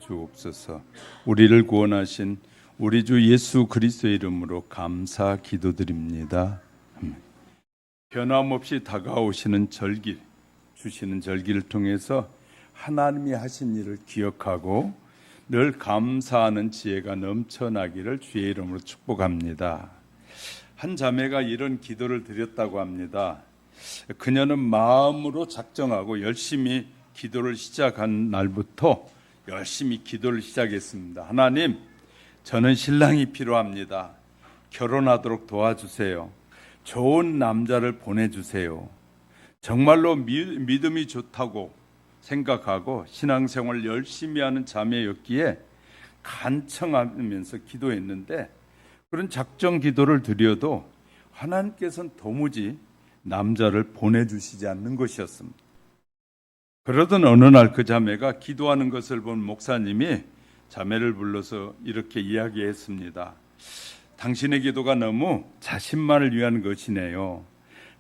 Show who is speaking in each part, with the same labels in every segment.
Speaker 1: 주옵소서. 우리를 구원하신 우리 주 예수 그리스도의 이름으로 감사 기도드립니다. 아멘. 변함없이 다가오시는 절기, 주시는 절기를 통해서 하나님이 하신 일을 기억하고 늘 감사하는 지혜가 넘쳐나기를 주의 이름으로 축복합니다. 한 자매가 이런 기도를 드렸다고 합니다. 그녀는 마음으로 작정하고 열심히 기도를 시작한 날부터 열심히 기도를 시작했습니다. 하나님, 저는 신랑이 필요합니다. 결혼하도록 도와주세요. 좋은 남자를 보내주세요. 정말로 믿음이 좋다고 생각하고 신앙생활을 열심히 하는 자매였기에 간청하면서 기도했는데, 그런 작정 기도를 드려도 하나님께서는 도무지 남자를 보내주시지 않는 것이었습니다. 그러던 어느 날 그 자매가 기도하는 것을 본 목사님이 자매를 불러서 이렇게 이야기했습니다. 당신의 기도가 너무 자신만을 위한 것이네요.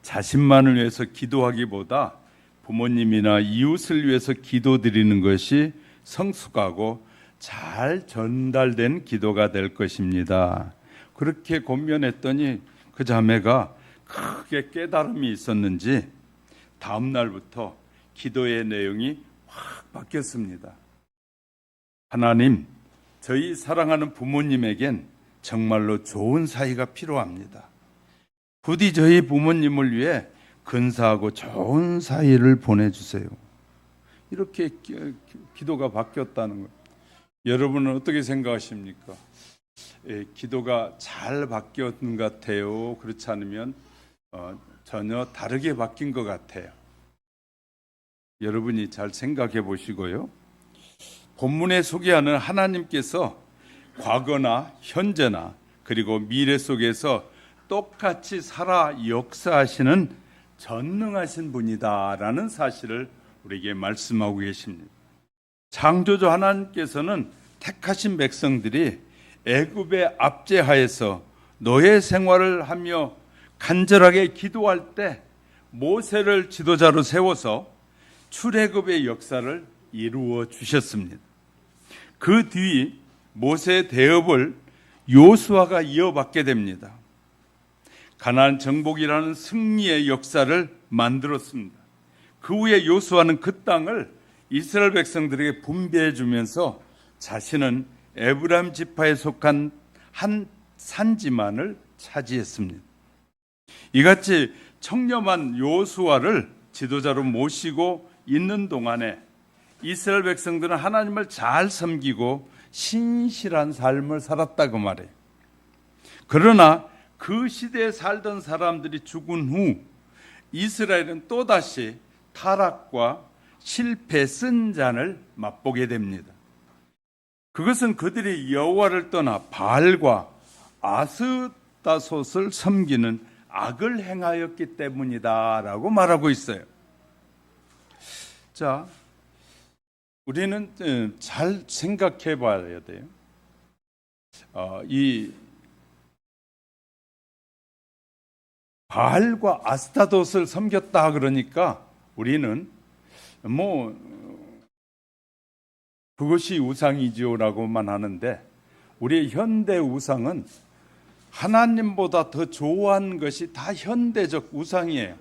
Speaker 1: 자신만을 위해서 기도하기보다 부모님이나 이웃을 위해서 기도드리는 것이 성숙하고 잘 전달된 기도가 될 것입니다. 그렇게 권면했더니 그 자매가 크게 깨달음이 있었는지 다음 날부터 기도의 내용이 확 바뀌었습니다. 하나님, 저희 사랑하는 부모님에겐 정말로 좋은 사이가 필요합니다. 부디 저희 부모님을 위해 근사하고 좋은 사이를 보내주세요. 이렇게 기도가 바뀌었다는 거예요. 여러분은 어떻게 생각하십니까? 기도가 잘 바뀌었는 것 같아요? 그렇지 않으면 전혀 다르게 바뀐 것 같아요? 여러분이 잘 생각해 보시고요. 본문에 소개하는 하나님께서 과거나 현재나 그리고 미래 속에서 똑같이 살아 역사하시는 전능하신 분이다라는 사실을 우리에게 말씀하고 계십니다. 창조주 하나님께서는 택하신 백성들이 애굽의 압제하에서 노예 생활을 하며 간절하게 기도할 때 모세를 지도자로 세워서 출애굽의 역사를 이루어 주셨습니다. 그 뒤 모세의 대업을 요수아가 이어받게 됩니다. 가나안 정복이라는 승리의 역사를 만들었습니다. 그 후에 요수아는 그 땅을 이스라엘 백성들에게 분배해 주면서 자신은 에브라임 지파에 속한 한 산지만을 차지했습니다. 이같이 청렴한 요수아를 지도자로 모시고 있는 동안에 이스라엘 백성들은 하나님을 잘 섬기고 신실한 삶을 살았다고 말해요. 그러나 그 시대에 살던 사람들이 죽은 후 이스라엘은 또다시 타락과 실패 쓴 잔을 맛보게 됩니다. 그것은 그들이 여호와를 떠나 바알과 아스타롯을 섬기는 악을 행하였기 때문이다라고 말하고 있어요. 자, 우리는 잘 생각해 봐야 돼요. 이 바알과 아스타롯을 섬겼다 그러니까 우리는 그것이 우상이지요라고만 하는데, 우리의 현대 우상은 하나님보다 더 좋아하는 것이 다 현대적 우상이에요.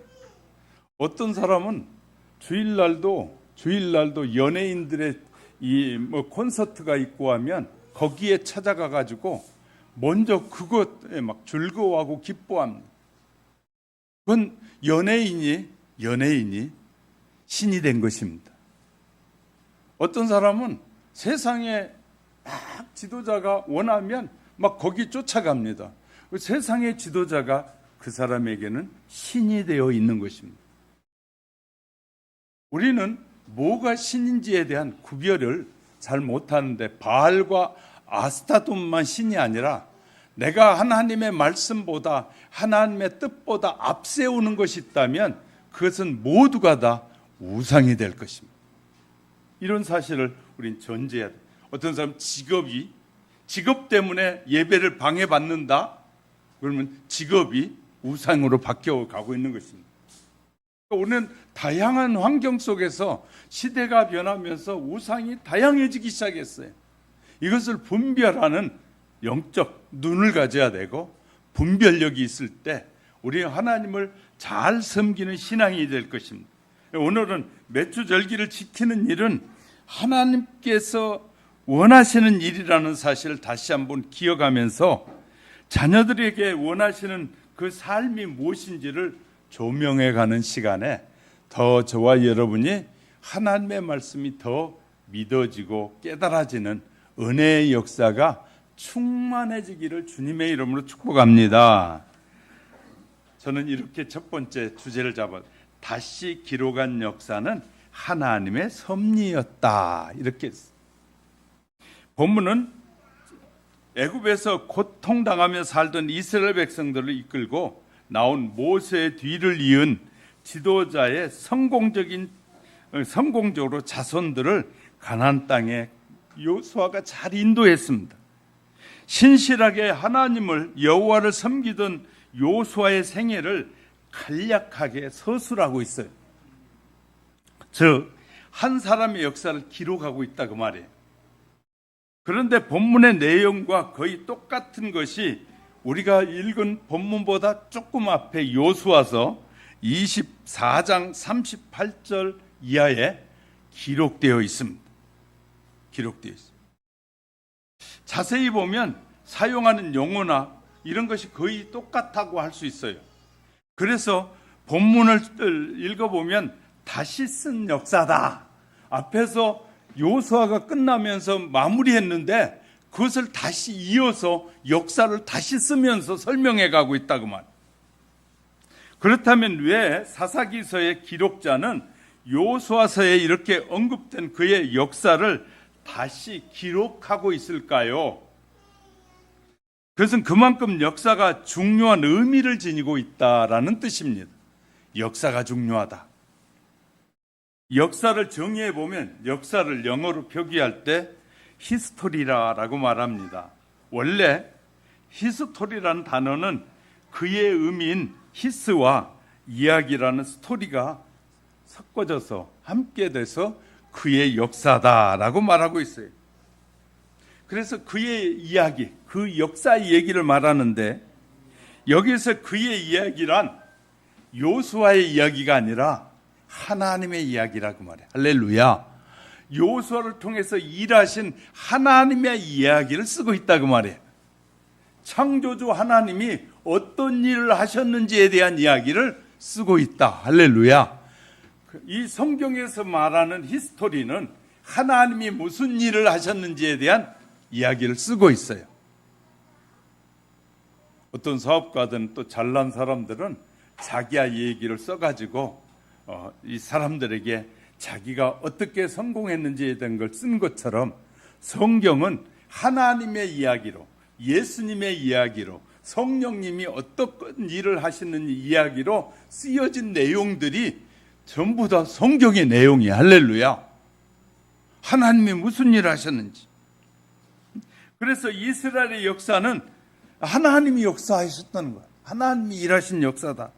Speaker 1: 어떤 사람은 주일날도 연예인들의 콘서트가 있고 하면 거기에 찾아가 가지고 먼저 그것에 막 즐거워하고 기뻐합니다. 그건 연예인이 신이 된 것입니다. 어떤 사람은 세상에 막 지도자가 원하면 막 거기 쫓아갑니다. 세상의 지도자가 그 사람에게는 신이 되어 있는 것입니다. 우리는 뭐가 신인지에 대한 구별을 잘 못하는데, 바알과 아스타롯만 신이 아니라 내가 하나님의 말씀보다 하나님의 뜻보다 앞세우는 것이 있다면 그것은 모두가 다 우상이 될 것입니다. 이런 사실을 우린 전제해야 돼요. 어떤 사람 직업 때문에 예배를 방해받는다? 그러면 직업이 우상으로 바뀌어 가고 있는 것입니다. 오늘 다양한 환경 속에서 시대가 변하면서 우상이 다양해지기 시작했어요. 이것을 분별하는 영적 눈을 가져야 되고, 분별력이 있을 때 우리 하나님을 잘 섬기는 신앙이 될 것입니다. 오늘은 매주절기를 지키는 일은 하나님께서 원하시는 일이라는 사실을 다시 한번 기억하면서 자녀들에게 원하시는 그 삶이 무엇인지를 조명해가는 시간에 더 저와 여러분이 하나님의 말씀이 더 믿어지고 깨달아지는 은혜의 역사가 충만해지기를 주님의 이름으로 축복합니다. 저는 이렇게 첫 번째 주제를 잡아 다시 기록한 역사는 하나님의 섭리였다, 이렇게 했어요. 본문은 애굽에서 고통당하며 살던 이스라엘 백성들을 이끌고 나온 모세의 뒤를 이은 지도자의 성공적으로 자손들을 가나안 땅에 여호수아가 잘 인도했습니다. 신실하게 하나님을 여호와를 섬기던 여호수아의 생애를 간략하게 서술하고 있어요. 즉, 한 사람의 역사를 기록하고 있다 그 말이에요. 그런데 본문의 내용과 거의 똑같은 것이 우리가 읽은 본문보다 조금 앞에 여호수아서 24장 38절 이하에 기록되어 있습니다. 기록되어 있습니다. 자세히 보면 사용하는 용어나 이런 것이 거의 똑같다고 할 수 있어요. 그래서 본문을 읽어보면 다시 쓴 역사다. 앞에서 여호수아가 끝나면서 마무리했는데 그것을 다시 이어서 역사를 다시 쓰면서 설명해 가고 있다 그 말. 그렇다면 왜 사사기서의 기록자는 여호수아서에 이렇게 언급된 그의 역사를 다시 기록하고 있을까요? 그것은 그만큼 역사가 중요한 의미를 지니고 있다라는 뜻입니다. 역사가 중요하다. 역사를 정의해 보면 역사를 영어로 표기할 때 히스토리라고 말합니다. 원래 히스토리라는 단어는 그의 의미인 히스와 이야기라는 스토리가 섞어져서 함께 돼서 그의 역사다라고 말하고 있어요. 그래서 그의 이야기, 그 역사의 얘기를 말하는데 여기서 그의 이야기란 여호수아의 이야기가 아니라 하나님의 이야기라고 말해요. 할렐루야. 여호수아를 통해서 일하신 하나님의 이야기를 쓰고 있다고 말해요. 창조주 하나님이 어떤 일을 하셨는지에 대한 이야기를 쓰고 있다. 할렐루야. 이 성경에서 말하는 히스토리는 하나님이 무슨 일을 하셨는지에 대한 이야기를 쓰고 있어요. 어떤 사업가든 또 잘난 사람들은 자기야 얘기를 써가지고 이 사람들에게 자기가 어떻게 성공했는지에 대한 걸 쓴 것처럼 성경은 하나님의 이야기로, 예수님의 이야기로, 성령님이 어떤 일을 하시는지 이야기로 쓰여진 내용들이 전부 다 성경의 내용이야. 할렐루야. 하나님이 무슨 일을 하셨는지. 그래서 이스라엘의 역사는 하나님이 역사하셨다는 거야. 하나님이 일하신 역사다.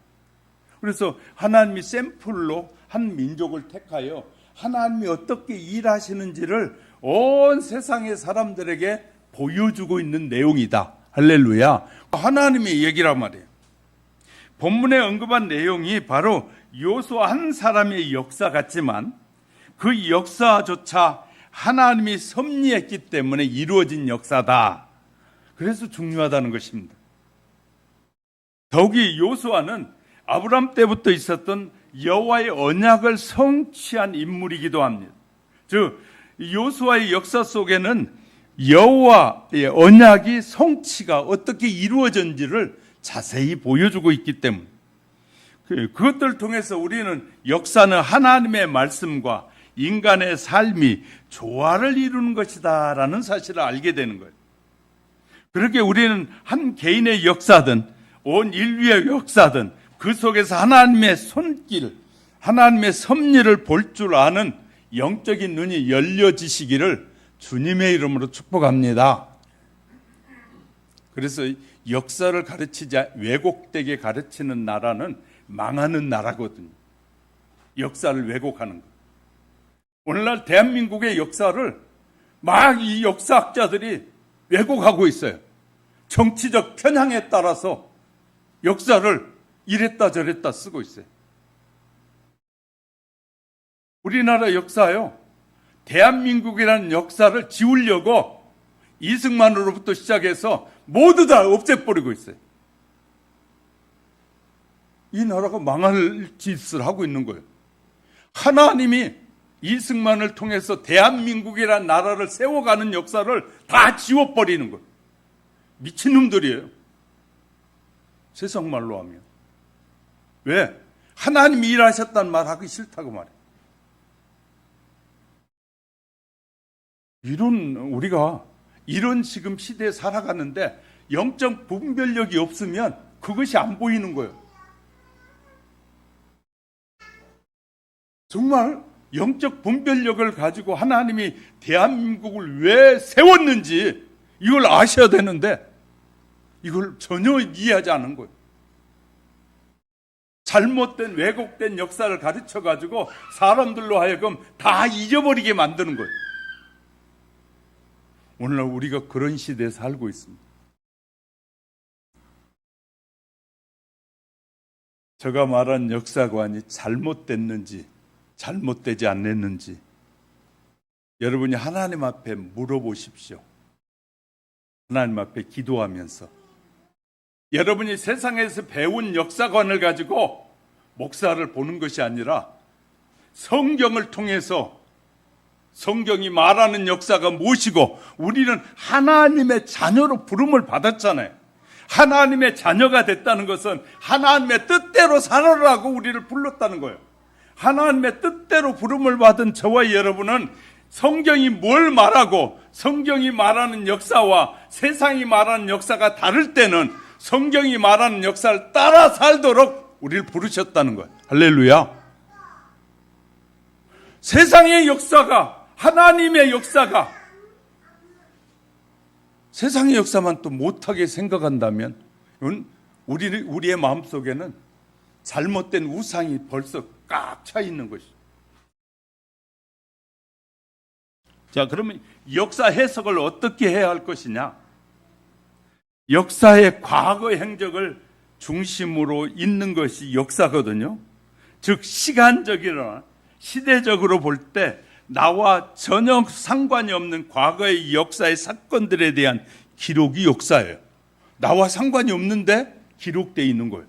Speaker 1: 그래서 하나님이 샘플로 한 민족을 택하여 하나님이 어떻게 일하시는지를 온 세상의 사람들에게 보여주고 있는 내용이다. 할렐루야. 하나님의 얘기란 말이에요. 본문에 언급한 내용이 바로 여호수아 한 사람의 역사 같지만 그 역사조차 하나님이 섭리했기 때문에 이루어진 역사다. 그래서 중요하다는 것입니다. 더욱이 여호수아는 아브라함 때부터 있었던 여호와의 언약을 성취한 인물이기도 합니다. 즉 여호수아의 역사 속에는 여호와의 언약이 성취가 어떻게 이루어졌는지를 자세히 보여주고 있기 때문에 그것들을 통해서 우리는 역사는 하나님의 말씀과 인간의 삶이 조화를 이루는 것이다 라는 사실을 알게 되는 거예요. 그렇게 우리는 한 개인의 역사든 온 인류의 역사든 그 속에서 하나님의 손길, 하나님의 섭리를 볼 줄 아는 영적인 눈이 열려지시기를 주님의 이름으로 축복합니다. 그래서 역사를 가르치자 왜곡되게 가르치는 나라는 망하는 나라거든요. 역사를 왜곡하는 거예요. 오늘날 대한민국의 역사를 막 이 역사학자들이 왜곡하고 있어요. 정치적 편향에 따라서 역사를 이랬다 저랬다 쓰고 있어요. 우리나라 역사요, 대한민국이라는 역사를 지우려고 이승만으로부터 시작해서 모두 다 없애버리고 있어요. 이 나라가 망할 짓을 하고 있는 거예요. 하나님이 이승만을 통해서 대한민국이라는 나라를 세워가는 역사를 다 지워버리는 거예요. 미친놈들이에요. 세상 말로 하면. 왜? 하나님이 일하셨다는 말 하기 싫다고 말해요. 우리가 이런 지금 시대에 살아가는데 영적 분별력이 없으면 그것이 안 보이는 거예요. 정말 영적 분별력을 가지고 하나님이 대한민국을 왜 세웠는지 이걸 아셔야 되는데 이걸 전혀 이해하지 않은 거예요. 잘못된 왜곡된 역사를 가르쳐가지고 사람들로 하여금 다 잊어버리게 만드는 거예요. 오늘날 우리가 그런 시대에 살고 있습니다. 제가 말한 역사관이 잘못됐는지 잘못되지 않았는지 여러분이 하나님 앞에 물어보십시오. 하나님 앞에 기도하면서 여러분이 세상에서 배운 역사관을 가지고 목사를 보는 것이 아니라 성경을 통해서 성경이 말하는 역사가 무엇이고 우리는 하나님의 자녀로 부름을 받았잖아요. 하나님의 자녀가 됐다는 것은 하나님의 뜻대로 살아라고 우리를 불렀다는 거예요. 하나님의 뜻대로 부름을 받은 저와 여러분은 성경이 뭘 말하고 성경이 말하는 역사와 세상이 말하는 역사가 다를 때는 성경이 말하는 역사를 따라 살도록 우리를 부르셨다는 거예요. 할렐루야. 세상의 역사가 하나님의 역사가 세상의 역사만 또 못하게 생각한다면 우리의 마음속에는 잘못된 우상이 벌써 꽉 차 있는 것이죠. 자, 그러면 역사 해석을 어떻게 해야 할 것이냐? 역사의 과거 행적을 중심으로 있는 것이 역사거든요. 즉 시간적이나 시대적으로 볼 때 나와 전혀 상관이 없는 과거의 역사의 사건들에 대한 기록이 역사예요. 나와 상관이 없는데 기록되어 있는 거예요.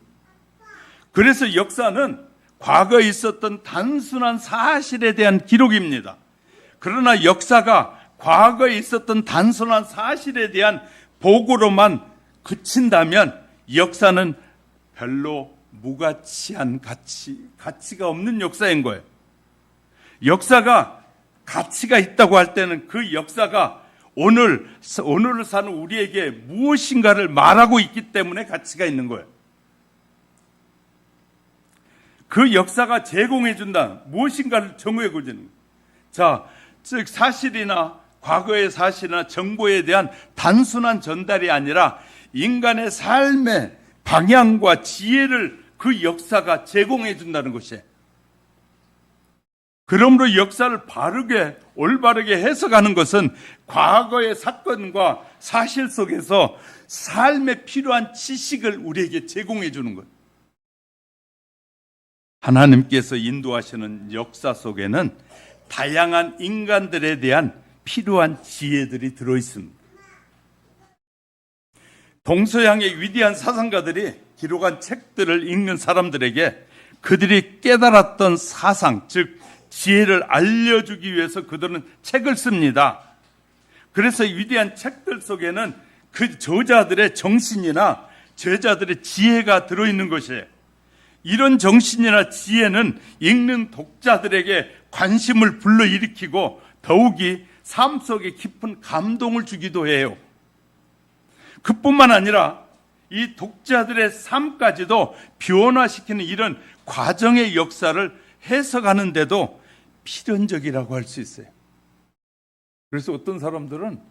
Speaker 1: 그래서 역사는 과거에 있었던 단순한 사실에 대한 기록입니다. 그러나 역사가 과거에 있었던 단순한 사실에 대한 보고로만 그친다면 역사는 별로 무가치한 가치가 없는 역사인 거예요. 역사가 가치가 있다고 할 때는 그 역사가 오늘을 사는 우리에게 무엇인가를 말하고 있기 때문에 가치가 있는 거예요. 그 역사가 제공해 준다. 무엇인가를 정해 주는 거예요. 자, 즉 사실이나 과거의 사실이나 정보에 대한 단순한 전달이 아니라 인간의 삶의 방향과 지혜를 그 역사가 제공해 준다는 것이에요. 그러므로 역사를 바르게 올바르게 해석하는 것은 과거의 사건과 사실 속에서 삶에 필요한 지식을 우리에게 제공해 주는 것. 하나님께서 인도하시는 역사 속에는 다양한 인간들에 대한 필요한 지혜들이 들어있습니다. 동서양의 위대한 사상가들이 기록한 책들을 읽는 사람들에게 그들이 깨달았던 사상, 즉 지혜를 알려주기 위해서 그들은 책을 씁니다. 그래서 위대한 책들 속에는 그 저자들의 정신이나 저자들의 지혜가 들어있는 것이에요. 이런 정신이나 지혜는 읽는 독자들에게 관심을 불러일으키고 더욱이 삶 속에 깊은 감동을 주기도 해요. 그뿐만 아니라 이 독자들의 삶까지도 변화시키는 이런 과정의 역사를 해석하는데도 필연적이라고 할 수 있어요. 그래서 어떤 사람들은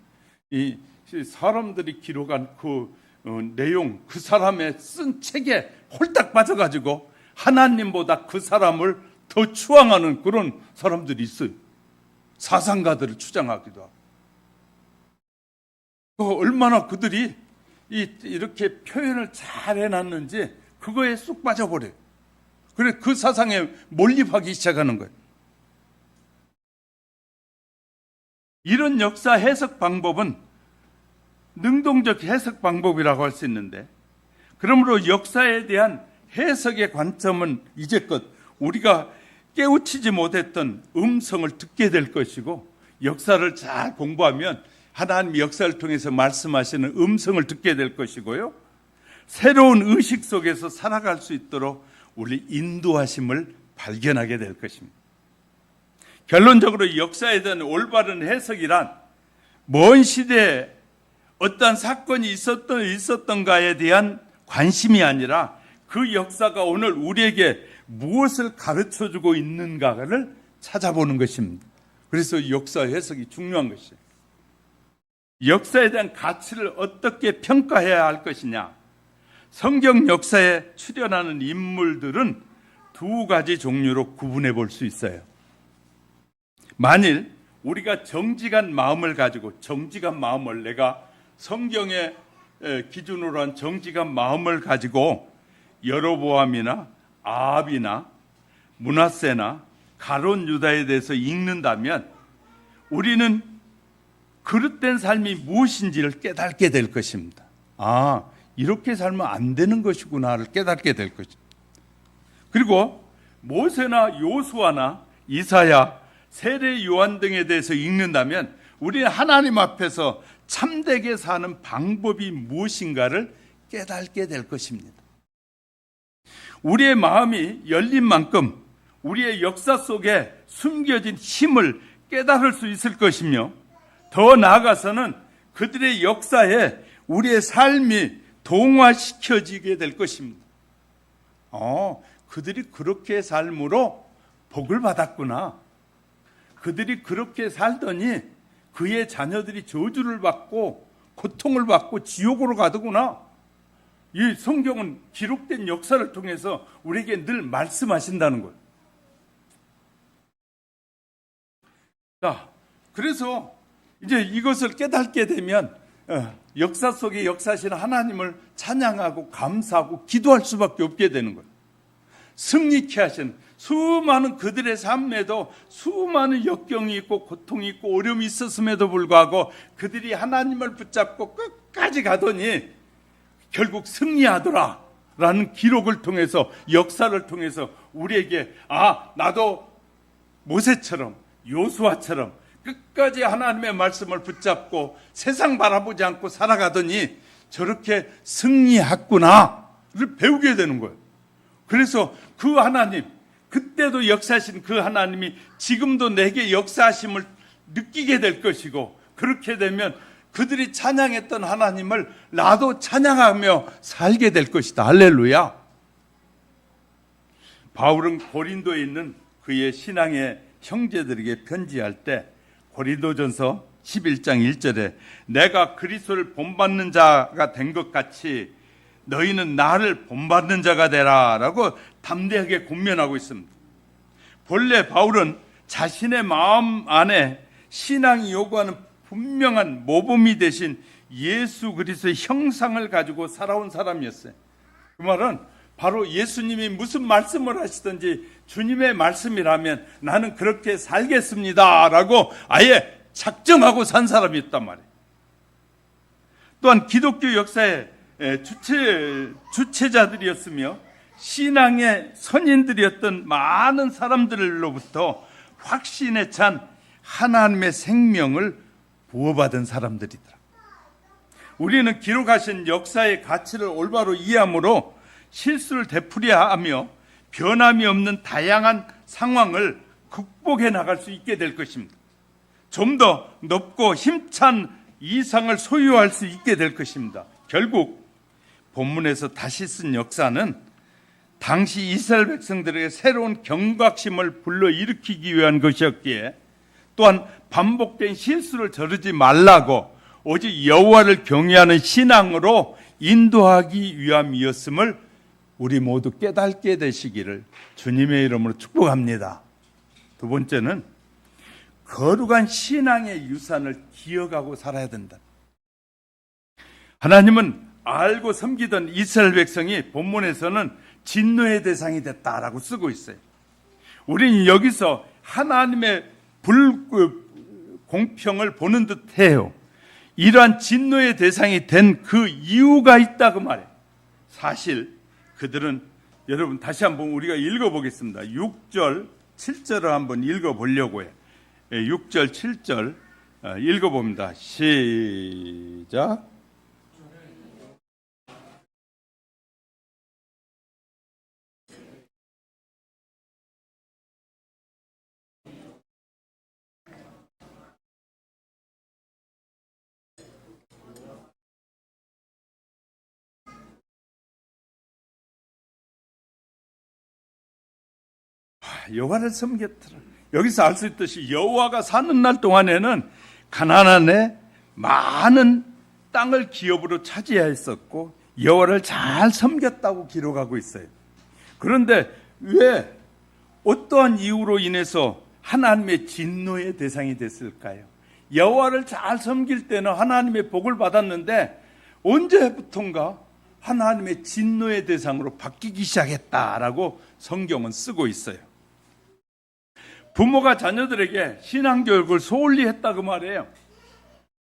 Speaker 1: 이 사람들이 기록한 그 내용, 그 사람의 쓴 책에 홀딱 빠져가지고 하나님보다 그 사람을 더 추앙하는 그런 사람들이 있어요. 사상가들을 추장하기도 하고. 얼마나 그들이 이렇게 표현을 잘 해놨는지 그거에 쑥 빠져버려요. 그래 그 사상에 몰입하기 시작하는 거예요. 이런 역사 해석 방법은 능동적 해석 방법이라고 할 수 있는데, 그러므로 역사에 대한 해석의 관점은 이제껏 우리가 깨우치지 못했던 음성을 듣게 될 것이고, 역사를 잘 공부하면 하나님의 역사를 통해서 말씀하시는 음성을 듣게 될 것이고요, 새로운 의식 속에서 살아갈 수 있도록 우리 인도하심을 발견하게 될 것입니다. 결론적으로 역사에 대한 올바른 해석이란 먼 시대에 어떤 사건이 있었던가에 대한 관심이 아니라 그 역사가 오늘 우리에게 무엇을 가르쳐주고 있는가를 찾아보는 것입니다. 그래서 역사 해석이 중요한 것이에요. 역사에 대한 가치를 어떻게 평가해야 할 것이냐. 성경 역사에 출연하는 인물들은 두 가지 종류로 구분해 볼 수 있어요. 만일 우리가 정직한 마음을 가지고, 정직한 마음을, 내가 성경의 기준으로 한 정직한 마음을 가지고 여로보암이나 아합이나 므낫세나 가론 유다에 대해서 읽는다면 우리는 그릇된 삶이 무엇인지를 깨닫게 될 것입니다. 아, 이렇게 살면 안 되는 것이구나를 깨닫게 될 것입니다. 그리고 모세나 요수아나 이사야, 세례 요한 등에 대해서 읽는다면 우리는 하나님 앞에서 참되게 사는 방법이 무엇인가를 깨닫게 될 것입니다. 우리의 마음이 열린 만큼 우리의 역사 속에 숨겨진 힘을 깨달을 수 있을 것이며, 더 나아가서는 그들의 역사에 우리의 삶이 동화시켜지게 될 것입니다. 그들이 그렇게 삶으로 복을 받았구나. 그들이 그렇게 살더니 그의 자녀들이 저주를 받고 고통을 받고 지옥으로 가더구나. 이 성경은 기록된 역사를 통해서 우리에게 늘 말씀하신다는 거예요. 자, 그래서 이제 이것을 깨닫게 되면 역사 속에 역사하시는 하나님을 찬양하고 감사하고 기도할 수밖에 없게 되는 거예요. 승리케 하신 수많은 그들의 삶에도 수많은 역경이 있고 고통이 있고 어려움이 있었음에도 불구하고 그들이 하나님을 붙잡고 끝까지 가더니 결국 승리하더라라는 기록을 통해서, 역사를 통해서 우리에게 나도 모세처럼 요수아처럼 끝까지 하나님의 말씀을 붙잡고 세상 바라보지 않고 살아가더니 저렇게 승리했구나를 배우게 되는 거예요. 그래서 그 하나님, 그때도 역사하신 그 하나님이 지금도 내게 역사하심을 느끼게 될 것이고, 그렇게 되면 그들이 찬양했던 하나님을 나도 찬양하며 살게 될 것이다. 할렐루야. 바울은 고린도에 있는 그의 신앙의 형제들에게 편지할 때 고린도전서 11장 1절에 내가 그리스도를 본받는 자가 된 것 같이 너희는 나를 본받는 자가 되라 라고 담대하게 권면하고 있습니다. 본래 바울은 자신의 마음 안에 신앙이 요구하는 분명한 모범이 되신 예수 그리스도의 형상을 가지고 살아온 사람이었어요. 그 말은 바로 예수님이 무슨 말씀을 하시든지 주님의 말씀이라면 나는 그렇게 살겠습니다 라고 아예 작정하고 산 사람이었단 말이에요. 또한 기독교 역사의 주체자들이었으며 신앙의 선인들이었던 많은 사람들로부터 확신에 찬 하나님의 생명을 부어받은 사람들이더라. 우리는 기록하신 역사의 가치를 올바로 이해함으로 실수를 되풀이하며 변함이 없는 다양한 상황을 극복해 나갈 수 있게 될 것입니다. 좀 더 높고 힘찬 이상을 소유할 수 있게 될 것입니다. 결국 본문에서 다시 쓴 역사는 당시 이스라엘 백성들에게 새로운 경각심을 불러일으키기 위한 것이었기에, 또한 반복된 실수를 저르지 말라고 오직 여호와를 경외하는 신앙으로 인도하기 위함이었음을 우리 모두 깨닫게 되시기를 주님의 이름으로 축복합니다. 두 번째는 거룩한 신앙의 유산을 기억하고 살아야 된다. 하나님은 알고 섬기던 이스라엘 백성이 본문에서는 진노의 대상이 됐다라고 쓰고 있어요. 우리는 여기서 하나님의 불공평을 보는 듯해요. 이러한 진노의 대상이 된 그 이유가 있다 그 말이에요. 사실 그들은, 여러분 다시 한번 우리가 읽어보겠습니다. 6절 7절을 한번 읽어보려고 해요. 6절 7절 읽어봅니다. 시작. 여호와를 섬겼더라. 여기서 알 수 있듯이 여호와가 사는 날 동안에는 가나안에 많은 땅을 기업으로 차지했었고 여호와를 잘 섬겼다고 기록하고 있어요. 그런데 왜 어떠한 이유로 인해서 하나님의 진노의 대상이 됐을까요? 여호와를 잘 섬길 때는 하나님의 복을 받았는데 언제부턴가 하나님의 진노의 대상으로 바뀌기 시작했다라고 성경은 쓰고 있어요. 부모가 자녀들에게 신앙교육을 소홀히 했다 그 말이에요.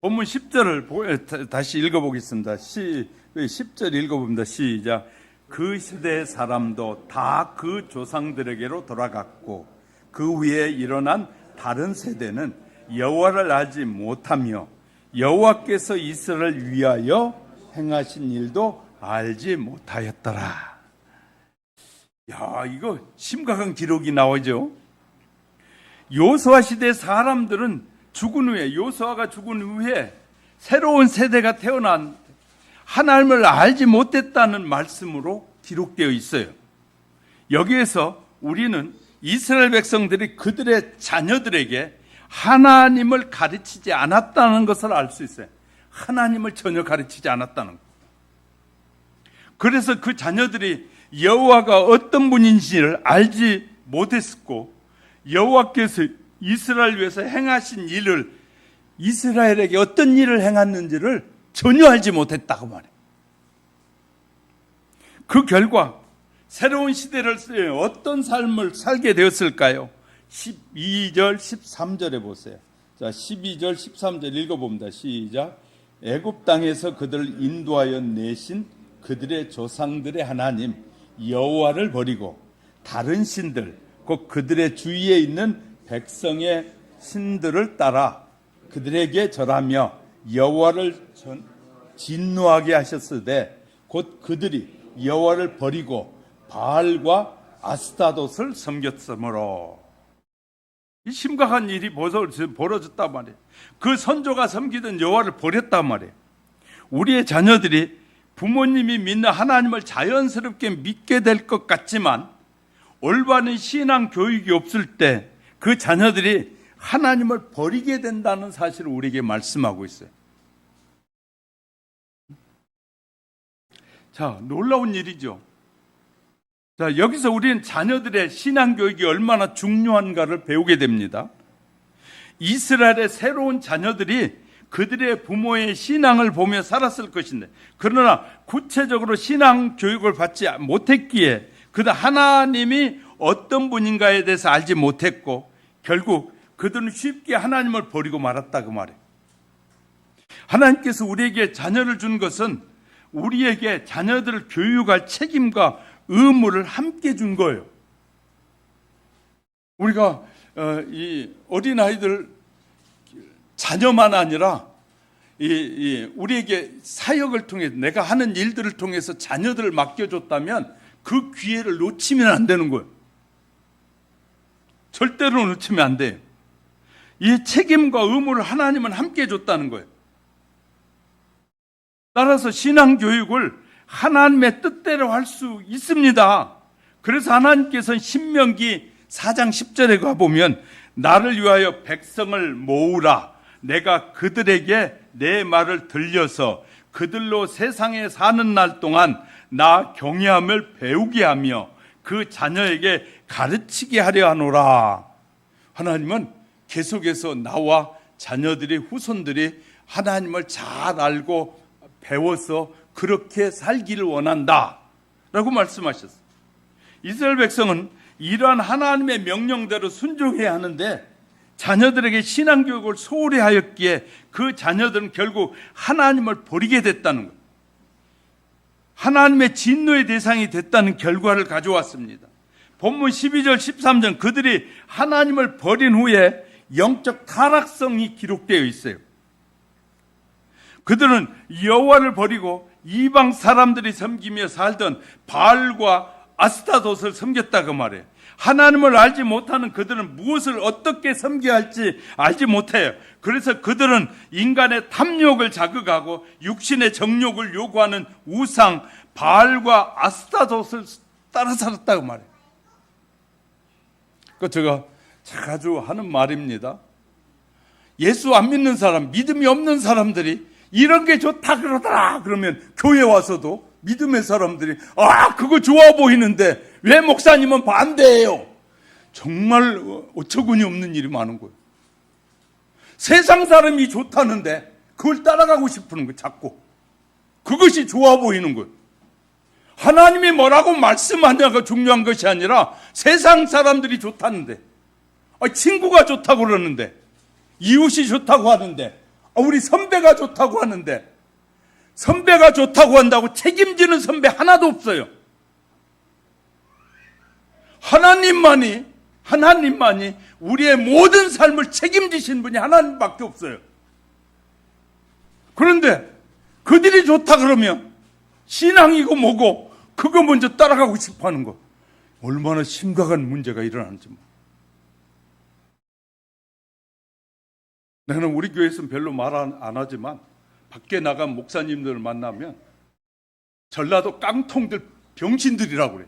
Speaker 1: 본문 10절을 다시 읽어보겠습니다. 10절 읽어봅니다. 시작. 그 시대의 사람도 다 그 조상들에게로 돌아갔고 그 위에 일어난 다른 세대는 여호와를 알지 못하며 여호와께서 이스라엘을 위하여 행하신 일도 알지 못하였더라. 야, 이거 심각한 기록이 나오죠. 요수아 시대 사람들은 죽은 후에, 요수아가 죽은 후에 새로운 세대가 태어난 하나님을 알지 못했다는 말씀으로 기록되어 있어요. 여기에서 우리는 이스라엘 백성들이 그들의 자녀들에게 하나님을 가르치지 않았다는 것을 알 수 있어요. 하나님을 전혀 가르치지 않았다는 것. 그래서 그 자녀들이 여호와가 어떤 분인지를 알지 못했고 여호와께서 이스라엘 위해서 행하신 일을, 이스라엘에게 어떤 일을 행했는지를 전혀 알지 못했다고 말해요. 그 결과 새로운 시대를 어떤 삶을 살게 되었을까요? 12절 13절에 보세요. 자, 12절 13절 읽어봅니다. 시작. 애굽 땅에서 그들을 인도하여 내신 그들의 조상들의 하나님 여호와를 버리고 다른 신들, 곧 그들의 주위에 있는 백성의 신들을 따라 그들에게 절하며 여호와를 진노하게 하셨으되 곧 그들이 여호와를 버리고 바알과 아스타롯을 섬겼으므로. 이 심각한 일이 벌어졌단 말이에요. 그 선조가 섬기던 여호와를 버렸단 말이에요. 우리의 자녀들이 부모님이 믿는 하나님을 자연스럽게 믿게 될 것 같지만 올바른 신앙 교육이 없을 때 그 자녀들이 하나님을 버리게 된다는 사실을 우리에게 말씀하고 있어요. 자, 놀라운 일이죠. 자, 여기서 우리는 자녀들의 신앙 교육이 얼마나 중요한가를 배우게 됩니다. 이스라엘의 새로운 자녀들이 그들의 부모의 신앙을 보며 살았을 것인데, 그러나 구체적으로 신앙 교육을 받지 못했기에 그들 하나님이 어떤 분인가에 대해서 알지 못했고 결국 그들은 쉽게 하나님을 버리고 말았다 그 말이에요. 하나님께서 우리에게 자녀를 준 것은 우리에게 자녀들을 교육할 책임과 의무를 함께 준 거예요. 우리가 이 어린아이들 자녀만 아니라 우리에게 사역을 통해 내가 하는 일들을 통해서 자녀들을 맡겨줬다면 그 기회를 놓치면 안 되는 거예요. 절대로 놓치면 안 돼요. 이 책임과 의무를 하나님은 함께 줬다는 거예요. 따라서 신앙교육을 하나님의 뜻대로 할 수 있습니다. 그래서 하나님께서는 신명기 4장 10절에 가보면 나를 위하여 백성을 모으라. 내가 그들에게 내 말을 들려서 그들로 세상에 사는 날 동안 나 경외함을 배우게 하며 그 자녀에게 가르치게 하려 하노라. 하나님은 계속해서 나와 자녀들이, 후손들이 하나님을 잘 알고 배워서 그렇게 살기를 원한다 라고 말씀하셨어요. 이스라엘 백성은 이러한 하나님의 명령대로 순종해야 하는데 자녀들에게 신앙교육을 소홀히 하였기에 그 자녀들은 결국 하나님을 버리게 됐다는 거예요. 하나님의 진노의 대상이 됐다는 결과를 가져왔습니다. 본문 12절 13절 그들이 하나님을 버린 후에 영적 타락성이 기록되어 있어요. 그들은 여호와를 버리고 이방 사람들이 섬기며 살던 바알과 아스타롯을 섬겼다고 말해요. 하나님을 알지 못하는 그들은 무엇을 어떻게 섬겨야 할지 알지 못해요. 그래서 그들은 인간의 탐욕을 자극하고 육신의 정욕을 요구하는 우상 바알과 아스타롯을 따라 살았다고 말해요. 그 제가 자주 하는 말입니다. 예수 안 믿는 사람, 믿음이 없는 사람들이 이런 게 좋다 그러더라 그러면 교회 와서도 믿음의 사람들이 그거 좋아 보이는데 왜 목사님은 반대해요? 정말 어처구니 없는 일이 많은 거예요. 세상 사람이 좋다는데 그걸 따라가고 싶은 거예요. 자꾸 그것이 좋아 보이는 거예요. 하나님이 뭐라고 말씀하냐가 중요한 것이 아니라 세상 사람들이 좋다는데, 친구가 좋다고 그러는데, 이웃이 좋다고 하는데, 우리 선배가 좋다고 하는데, 선배가 좋다고 한다고 책임지는 선배 하나도 없어요. 하나님만이 우리의 모든 삶을 책임지신 분이 하나님밖에 없어요. 그런데 그들이 좋다 그러면 신앙이고 뭐고 그거 먼저 따라가고 싶어 하는 거. 얼마나 심각한 문제가 일어나는지. 나는 우리 교회에서는 별로 말 안 하지만 밖에 나간 목사님들을 만나면 전라도 깡통들 병신들이라고 그래.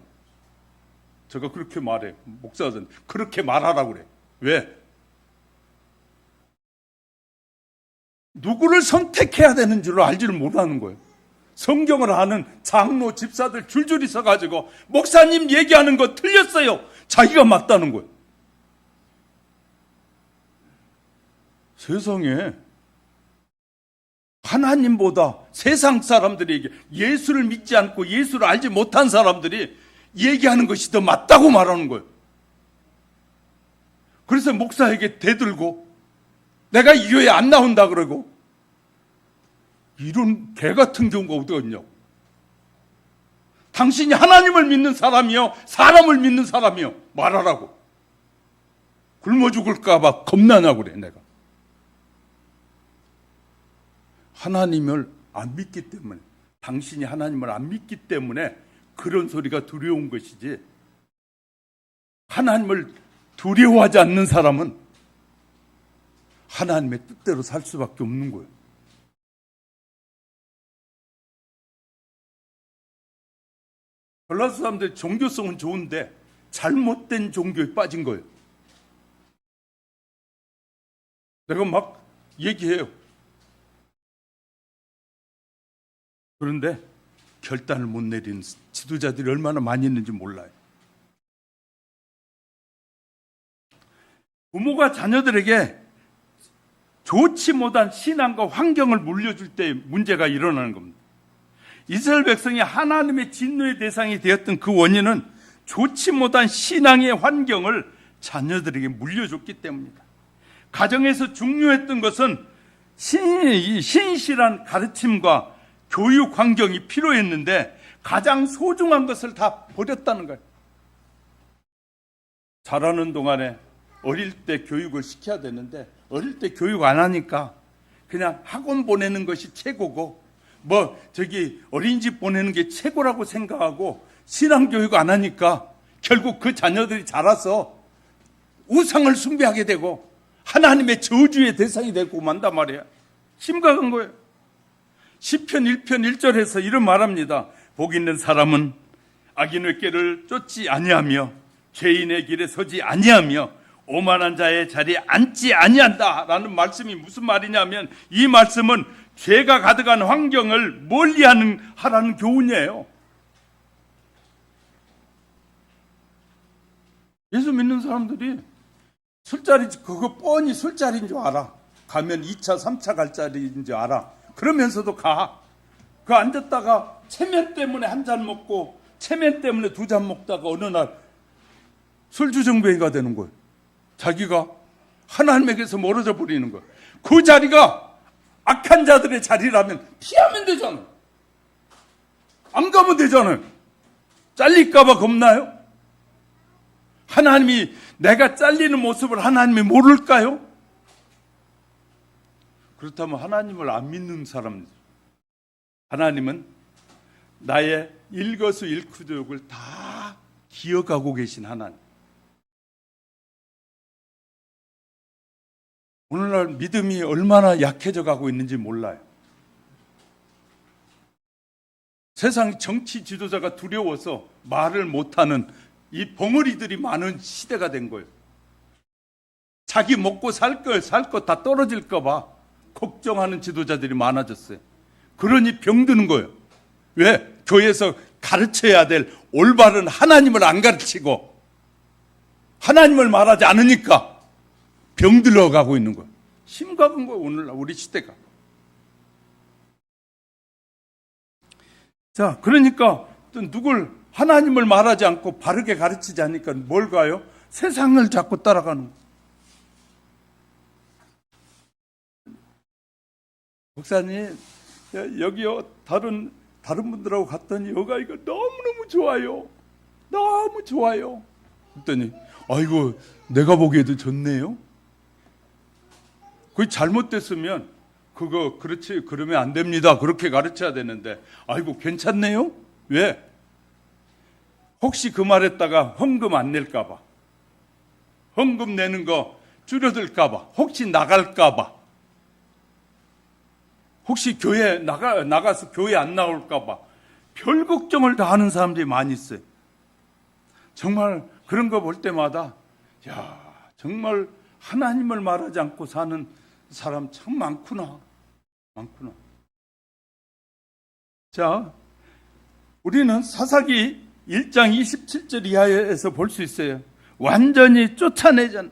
Speaker 1: 제가 그렇게 말해요. 목사들 그렇게 말하라고 그래. 왜? 누구를 선택해야 되는 줄 알지를 못하는 거예요. 성경을 아는 장로, 집사들 줄줄이 서가지고 목사님 얘기하는 거 틀렸어요. 자기가 맞다는 거예요. 세상에 하나님보다 세상 사람들에게 예수를 믿지 않고 예수를 알지 못한 사람들이 얘기하는 것이 더 맞다고 말하는 거예요. 그래서 목사에게 대들고 내가 이 교회에 안 나온다 그러고 이런 개 같은 경우가 어디 있냐고. 당신이 하나님을 믿는 사람이요 사람을 믿는 사람이요 말하라고. 굶어 죽을까 봐 겁나냐고 그래. 내가 하나님을 안 믿기 때문에, 당신이 하나님을 안 믿기 때문에 그런 소리가 두려운 것이지, 하나님을 두려워하지 않는 사람은 하나님의 뜻대로 살 수밖에 없는 거예요. 헬라스 사람들의 종교성은 좋은데 잘못된 종교에 빠진 거예요. 내가 막 얘기해요. 그런데 결단을 못 내린 지도자들이 얼마나 많이 있는지 몰라요. 부모가 자녀들에게 좋지 못한 신앙과 환경을 물려줄 때 문제가 일어나는 겁니다. 이스라엘 백성이 하나님의 진노의 대상이 되었던 그 원인은 좋지 못한 신앙의 환경을 자녀들에게 물려줬기 때문입니다. 가정에서 중요했던 것은 신실한 가르침과 교육 환경이 필요했는데 가장 소중한 것을 다 버렸다는 거예요. 자라는 동안에 어릴 때 교육을 시켜야 되는데 어릴 때 교육 안 하니까 그냥 학원 보내는 것이 최고고 어린이집 보내는 게 최고라고 생각하고 신앙교육 안 하니까 결국 그 자녀들이 자라서 우상을 숭배하게 되고 하나님의 저주의 대상이 되고 만단 말이야. 심각한 거예요. 시편 1편 1절에서 이런 말합니다. 복 있는 사람은 악인의 길을 쫓지 아니하며 죄인의 길에 서지 아니하며 오만한 자의 자리에 앉지 아니한다 라는 말씀이 무슨 말이냐면, 이 말씀은 죄가 가득한 환경을 멀리하라는 교훈이에요. 예수 믿는 사람들이 술자리, 그거 뻔히 술자리인 줄 알아. 가면 2차, 3차 갈 자리인 줄 알아. 그러면서도 가. 그 앉았다가 체면 때문에 한 잔 먹고 체면 때문에 2잔 먹다가 어느 날 술주정뱅이가 되는 거예요. 자기가 하나님에게서 멀어져 버리는 거예요. 그 자리가 악한 자들의 자리라면 피하면 되잖아요. 안 가면 되잖아요. 잘릴까 봐 겁나요? 하나님이 내가 잘리는 모습을 하나님이 모를까요? 그렇다면 하나님을 안 믿는 사람, 하나님은 나의 일거수일투족을 다 기억하고 계신 하나님. 오늘날 믿음이 얼마나 약해져 가고 있는지 몰라요. 세상 정치 지도자가 두려워서 말을 못하는 이 벙어리들이 많은 시대가 된 거예요. 자기 먹고 살 것 다 떨어질까 봐 걱정하는 지도자들이 많아졌어요. 그러니 병드는 거예요. 왜? 교회에서 가르쳐야 될 올바른 하나님을 안 가르치고 하나님을 말하지 않으니까 병들어 가고 있는 거예요. 심각한 거예요, 오늘날 우리 시대가. 자, 그러니까 또 누굴 하나님을 말하지 않고 바르게 가르치지 않으니까 뭘 가요? 세상을 자꾸 따라가는 거예요. 목사님, 여기요, 다른 분들하고 갔더니 여가 이거 너무너무 좋아요. 너무 좋아요. 그랬더니, 아이고, 내가 보기에도 좋네요. 그게 잘못됐으면, 그렇지, 그러면 안 됩니다. 그렇게 가르쳐야 되는데, 아이고, 괜찮네요? 왜? 혹시 그 말했다가 헌금 안 낼까봐. 헌금 내는 거 줄여들까봐. 혹시 나갈까봐. 혹시 교회 나가서 교회 안 나올까봐 별 걱정을 다 하는 사람들이 많이 있어요. 정말 그런 거 볼 때마다 야, 정말 하나님을 말하지 않고 사는 사람 참 많구나. 자, 우리는 사사기 1장 27절 이하에서 볼 수 있어요. 완전히 쫓아내잖아.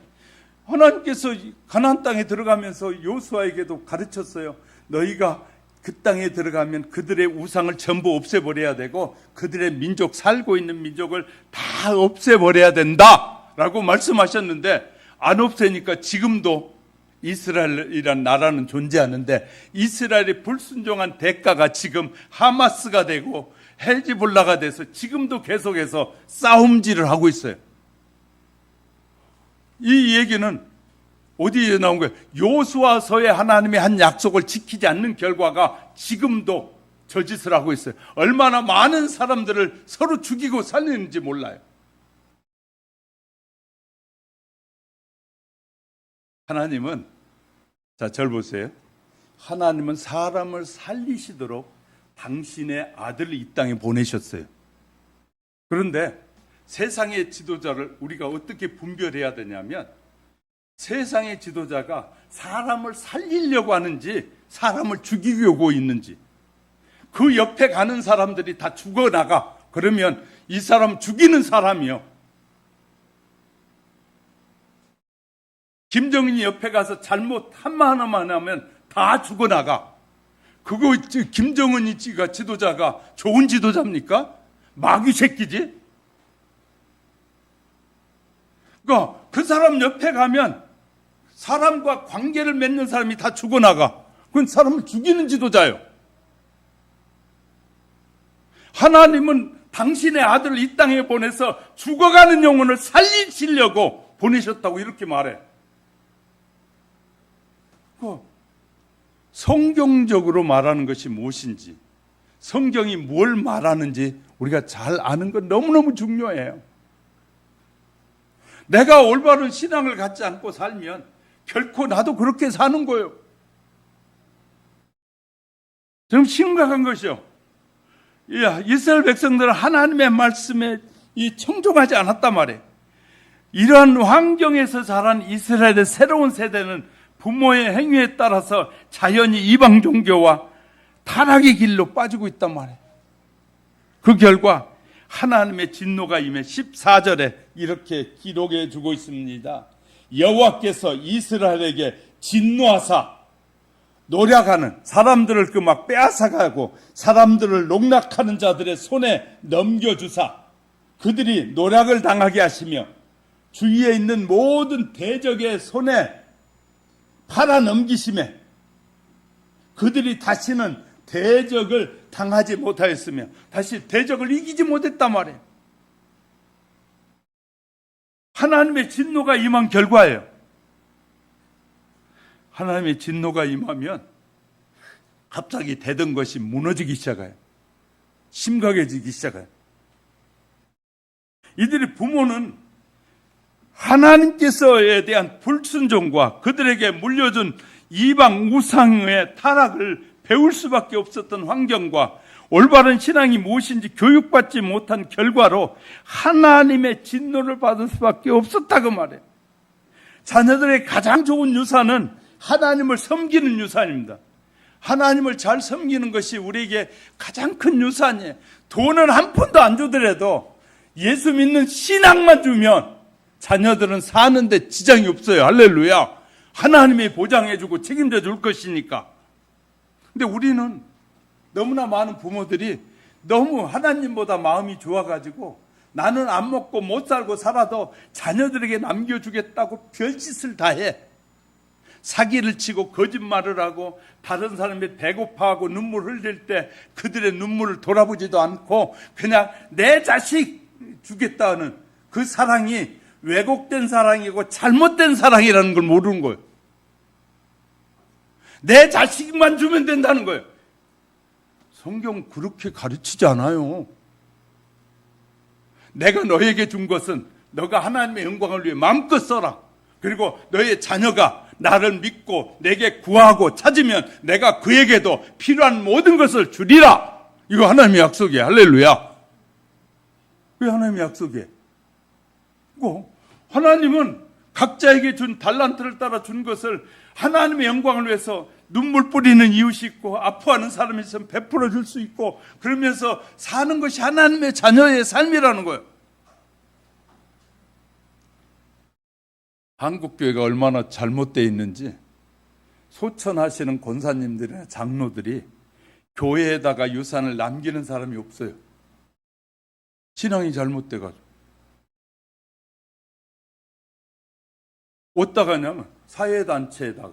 Speaker 1: 하나님께서 가나안 땅에 들어가면서 요수아에게도 가르쳤어요. 너희가 그 땅에 들어가면 그들의 우상을 전부 없애버려야 되고 그들의 민족, 살고 있는 민족을 다 없애버려야 된다라고 말씀하셨는데 안 없애니까 지금도 이스라엘이란 나라는 존재하는데 이스라엘의 불순종한 대가가 지금 하마스가 되고 헬지볼라가 돼서 지금도 계속해서 싸움질을 하고 있어요. 이 얘기는 어디에 나온 거예요? 요수아서에 하나님이 한 약속을 지키지 않는 결과가 지금도 저짓을 하고 있어요. 얼마나 많은 사람들을 서로 죽이고 살리는지 몰라요. 하나님은, 자, 절 보세요. 하나님은 사람을 살리시도록 당신의 아들을 이 땅에 보내셨어요. 그런데 세상의 지도자를 우리가 어떻게 분별해야 되냐면 세상의 지도자가 사람을 살리려고 하는지 사람을 죽이려고 있는지 그 옆에 가는 사람들이 다 죽어나가. 그러면 이 사람 죽이는 사람이요. 김정은이 옆에 가서 잘못 하나만 하면 다 죽어나가. 그거 김정은이가 지도자가 좋은 지도자입니까? 마귀 새끼지? 그러니까 그 사람 옆에 가면 사람과 관계를 맺는 사람이 다 죽어나가. 그건 사람을 죽이는 지도자예요. 하나님은 당신의 아들을 이 땅에 보내서 죽어가는 영혼을 살리시려고 보내셨다고 이렇게 말해. 성경적으로 말하는 것이 무엇인지, 성경이 뭘 말하는지 우리가 잘 아는 건 너무너무 중요해요. 내가 올바른 신앙을 갖지 않고 살면 결코 나도 그렇게 사는 거예요. 좀 심각한 것이요. 이스라엘 백성들은 하나님의 말씀에 청종하지 않았단 말이에요. 이러한 환경에서 자란 이스라엘의 새로운 세대는 부모의 행위에 따라서 자연히 이방 종교와 타락의 길로 빠지고 있단 말이에요. 그 결과 하나님의 진노가 임해 14절에 이렇게 기록해 주고 있습니다. 여호와께서 이스라엘에게 진노하사 노략하는 사람들을 그 막 빼앗아가고 사람들을 농락하는 자들의 손에 넘겨주사 그들이 노략을 당하게 하시며 주위에 있는 모든 대적의 손에 팔아 넘기심에 그들이 다시는 대적을 당하지 못하였으며 다시 대적을 이기지 못했단 말이에요. 하나님의 진노가 임한 결과예요. 하나님의 진노가 임하면 갑자기 되던 것이 무너지기 시작해요. 심각해지기 시작해요. 이들의 부모는 하나님께서에 대한 불순종과 그들에게 물려준 이방 우상의 타락을 배울 수밖에 없었던 환경과 올바른 신앙이 무엇인지 교육받지 못한 결과로 하나님의 진노를 받을 수밖에 없었다고 말해요. 자녀들의 가장 좋은 유산은 하나님을 섬기는 유산입니다. 하나님을 잘 섬기는 것이 우리에게 가장 큰 유산이에요. 돈은 한 푼도 안 주더라도 예수 믿는 신앙만 주면 자녀들은 사는데 지장이 없어요. 할렐루야. 하나님이 보장해주고 책임져 줄 것이니까. 근데 우리는 너무나 많은 부모들이 너무 하나님보다 마음이 좋아가지고 나는 안 먹고 못 살고 살아도 자녀들에게 남겨주겠다고 별짓을 다 해. 사기를 치고 거짓말을 하고 다른 사람이 배고파하고 눈물 흘릴 때 그들의 눈물을 돌아보지도 않고 그냥 내 자식 주겠다는 그 사랑이 왜곡된 사랑이고 잘못된 사랑이라는 걸 모르는 거예요. 내 자식만 주면 된다는 거예요. 성경 그렇게 가르치지 않아요. 내가 너에게 준 것은 너가 하나님의 영광을 위해 마음껏 써라. 그리고 너의 자녀가 나를 믿고 내게 구하고 찾으면 내가 그에게도 필요한 모든 것을 주리라. 이거 하나님의 약속이에요. 할렐루야. 왜 하나님의 약속이에요? 하나님은 각자에게 준 달란트를 따라 준 것을 하나님의 영광을 위해서 눈물 뿌리는 이웃이 있고 아파하는 사람이 있으면 베풀어 줄 수 있고 그러면서 사는 것이 하나님의 자녀의 삶이라는 거예요. 한국교회가 얼마나 잘못되어 있는지 소천하시는 권사님들이나 장로들이 교회에다가 유산을 남기는 사람이 없어요. 신앙이 잘못돼가지고. 어디다가 하냐면 사회단체에다가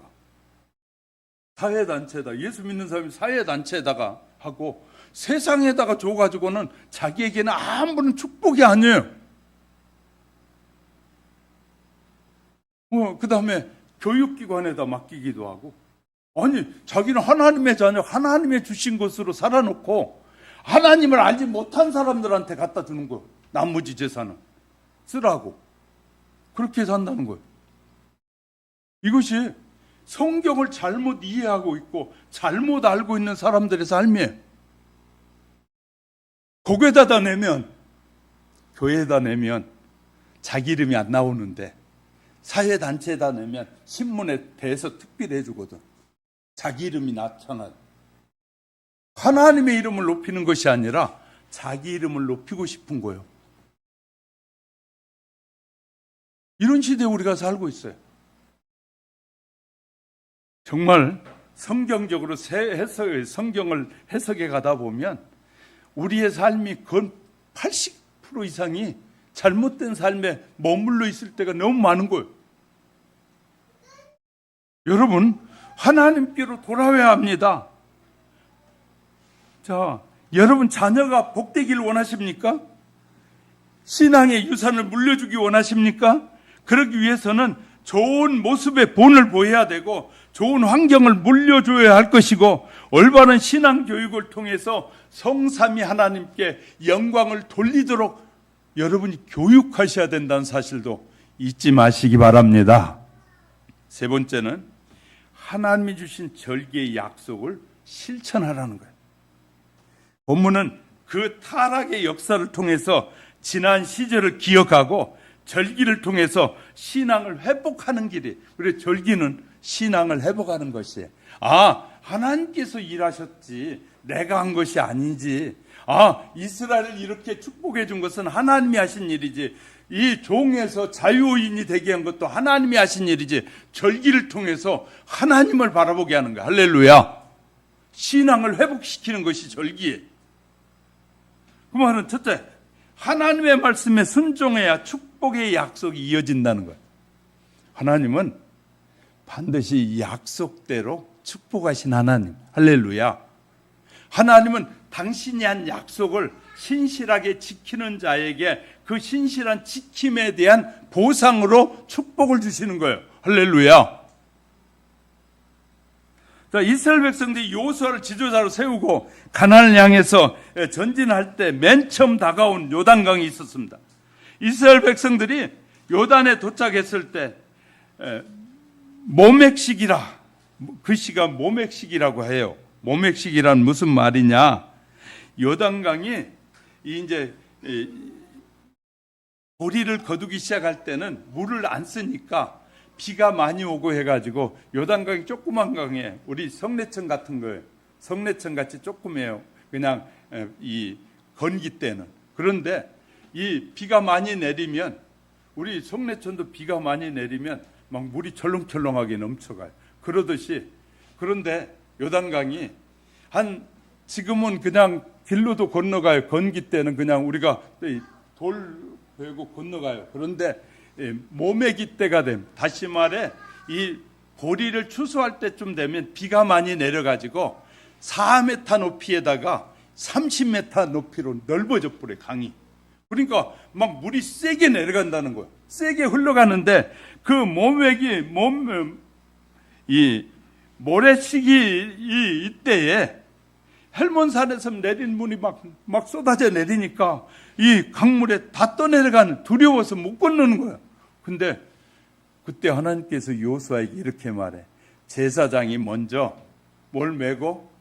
Speaker 1: 예수 믿는 사람이 사회단체에다가 하고 세상에다가 줘가지고는 자기에게는 아무런 축복이 아니에요. 그 다음에 교육기관에다 맡기기도 하고 아니 자기는 하나님의 자녀 하나님의 주신 것으로 살아놓고 하나님을 알지 못한 사람들한테 갖다 주는 거예요. 나머지 재산은 쓰라고 그렇게 산다는 거예요. 이것이 성경을 잘못 이해하고 있고 잘못 알고 있는 사람들의 삶이에요. 거기에다 내면 교회에다 내면 자기 이름이 안 나오는데 사회단체에다 내면 신문에 대해서 특별히 해주거든. 자기 이름이 나타나요. 하나님의 이름을 높이는 것이 아니라 자기 이름을 높이고 싶은 거예요. 이런 시대에 우리가 살고 있어요. 정말 성경적으로 성경을 해석해 가다 보면 우리의 삶이 건 80% 이상이 잘못된 삶에 머물러 있을 때가 너무 많은 거예요. 여러분, 하나님께로 돌아와야 합니다. 자, 여러분 자녀가 복되기를 원하십니까? 신앙의 유산을 물려주기 원하십니까? 그러기 위해서는 좋은 모습의 본을 보여야 되고 좋은 환경을 물려줘야 할 것이고 올바른 신앙 교육을 통해서 성삼위 하나님께 영광을 돌리도록 여러분이 교육하셔야 된다는 사실도 잊지 마시기 바랍니다. 세 번째는 하나님이 주신 절기의 약속을 실천하라는 거예요. 본문은 그 타락의 역사를 통해서 지난 시절을 기억하고 절기를 통해서 신앙을 회복하는 길이, 그래서 절기는 신앙을 회복하는 것이에요. 아, 하나님께서 일하셨지 내가 한 것이 아니지. 이스라엘을 이렇게 축복해 준 것은 하나님이 하신 일이지, 이 종에서 자유인이 되게 한 것도 하나님이 하신 일이지, 절기를 통해서 하나님을 바라보게 하는 거야. 할렐루야. 신앙을 회복시키는 것이 절기예요. 그 말은 첫째, 하나님의 말씀에 순종해야 축복의 약속이 이어진다는 거예요. 하나님은 반드시 약속대로 축복하신 하나님. 할렐루야. 하나님은 당신이 한 약속을 신실하게 지키는 자에게 그 신실한 지킴에 대한 보상으로 축복을 주시는 거예요. 할렐루야. 자, 이스라엘 백성들이 여호수아를 지도자로 세우고 가나안을 향해서 전진할 때 맨 처음 다가온 요단강이 있었습니다. 이스라엘 백성들이 요단에 도착했을 때 모맥식이라, 그 시가 모맥식이라고 해요. 모맥식이란 무슨 말이냐? 요단강이 이제 보리를 거두기 시작할 때는 물을 안 쓰니까 비가 많이 오고 해가지고, 요단강이 조그만 강에 우리 성내천 같은 거예요. 성내천 같이 조그매요. 그냥 이 건기 때는. 그런데 이 비가 많이 내리면, 우리 성내천도 비가 많이 내리면 막 물이 철렁철렁하게 넘쳐가요. 그러듯이, 그런데 요단강이 지금은 그냥 길로도 건너가요. 건기 때는 그냥 우리가 돌 베고 건너가요. 그런데 모매기 때가 되면, 다시 말해 이 보리를 추수할 때쯤 되면 비가 많이 내려가지고 4m 높이에다가 30m 높이로 넓어져 버려요, 강이. 그러니까 막 물이 세게 내려간다는 거예요. 세게 흘러가는데 그 이 모래시기 이때에 헬몬산에서 내린 물이 막 쏟아져 내리니까 이 강물에 다 떠내려가는, 두려워서 못 건너는 거예요. 근데 그때 하나님께서 여호수아에게 이렇게 말해. 제사장이 먼저 뭘 메고,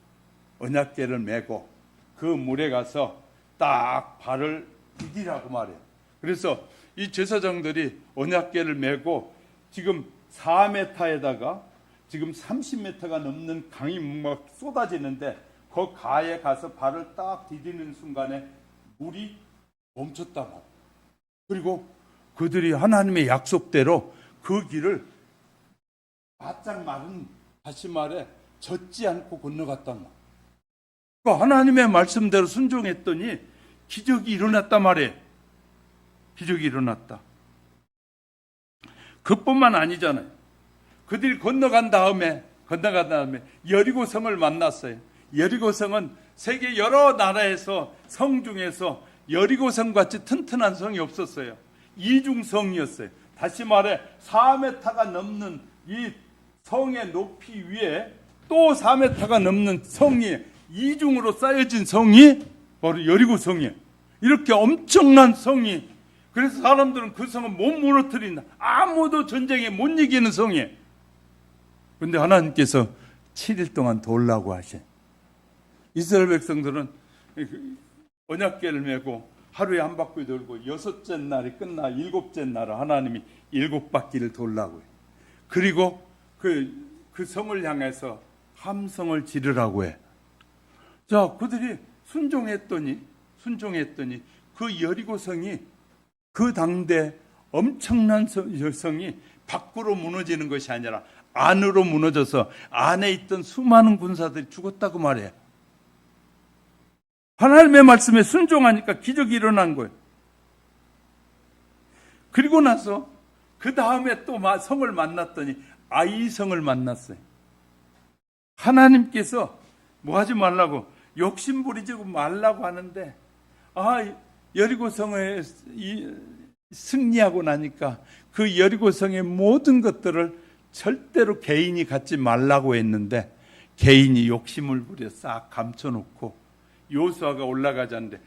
Speaker 1: 언약궤를 메고 그 물에 가서 딱 발을 디디라고 말해요. 그래서 이 제사장들이 언약궤를 메고 지금 4m에다가 지금 30m가 넘는 강이 막 쏟아지는데 그 가에 가서 발을 딱 디디는 순간에 물이 멈췄다 말이에요. 그리고 그들이 하나님의 약속대로 그 길을 바짝 마른, 다시 말해 젖지 않고 건너갔단 말이에요. 그러니까 하나님의 말씀대로 순종했더니 기적이 일어났단 말이에요. 기적이 일어났다. 그뿐만 아니잖아요. 그들이 건너간 다음에 여리고성을 만났어요. 여리고성은 세계 여러 나라에서, 성 중에서 여리고성 같이 튼튼한 성이 없었어요. 이중성이었어요. 다시 말해 4m가 넘는 이 성의 높이 위에 또 4m가 넘는 성이 이중으로 쌓여진 성이 바로 여리고성이에요. 이렇게 엄청난 성이, 그래서 사람들은 그 성을 못 무너뜨린다, 아무도 전쟁에 못 이기는 성이에요. 그런데 하나님께서 7일 동안 돌라고 하셔. 이스라엘 백성들은 언약궤를 메고 하루에 한 바퀴 돌고 6째 날이 끝나 7째 날은 하나님이 7바퀴를 돌라고 해요. 그리고 그 성을 향해서 함성을 지르라고 해. 자, 그들이 순종했더니 그 여리고성이, 그 당대 엄청난 성이 밖으로 무너지는 것이 아니라 안으로 무너져서 안에 있던 수많은 군사들이 죽었다고 말해요. 하나님의 말씀에 순종하니까 기적이 일어난 거예요. 그리고 나서 그 다음에 또 성을 만났더니 아이성을 만났어요. 하나님께서 뭐 하지 말라고, 욕심 부리지 말라고 하는데, 여리고성에 승리하고 나니까 그 여리고성의 모든 것들을 절대로 개인이 갖지 말라고 했는데 개인이 욕심을 부려 싹 감춰놓고 여호수아가 올라가자는데,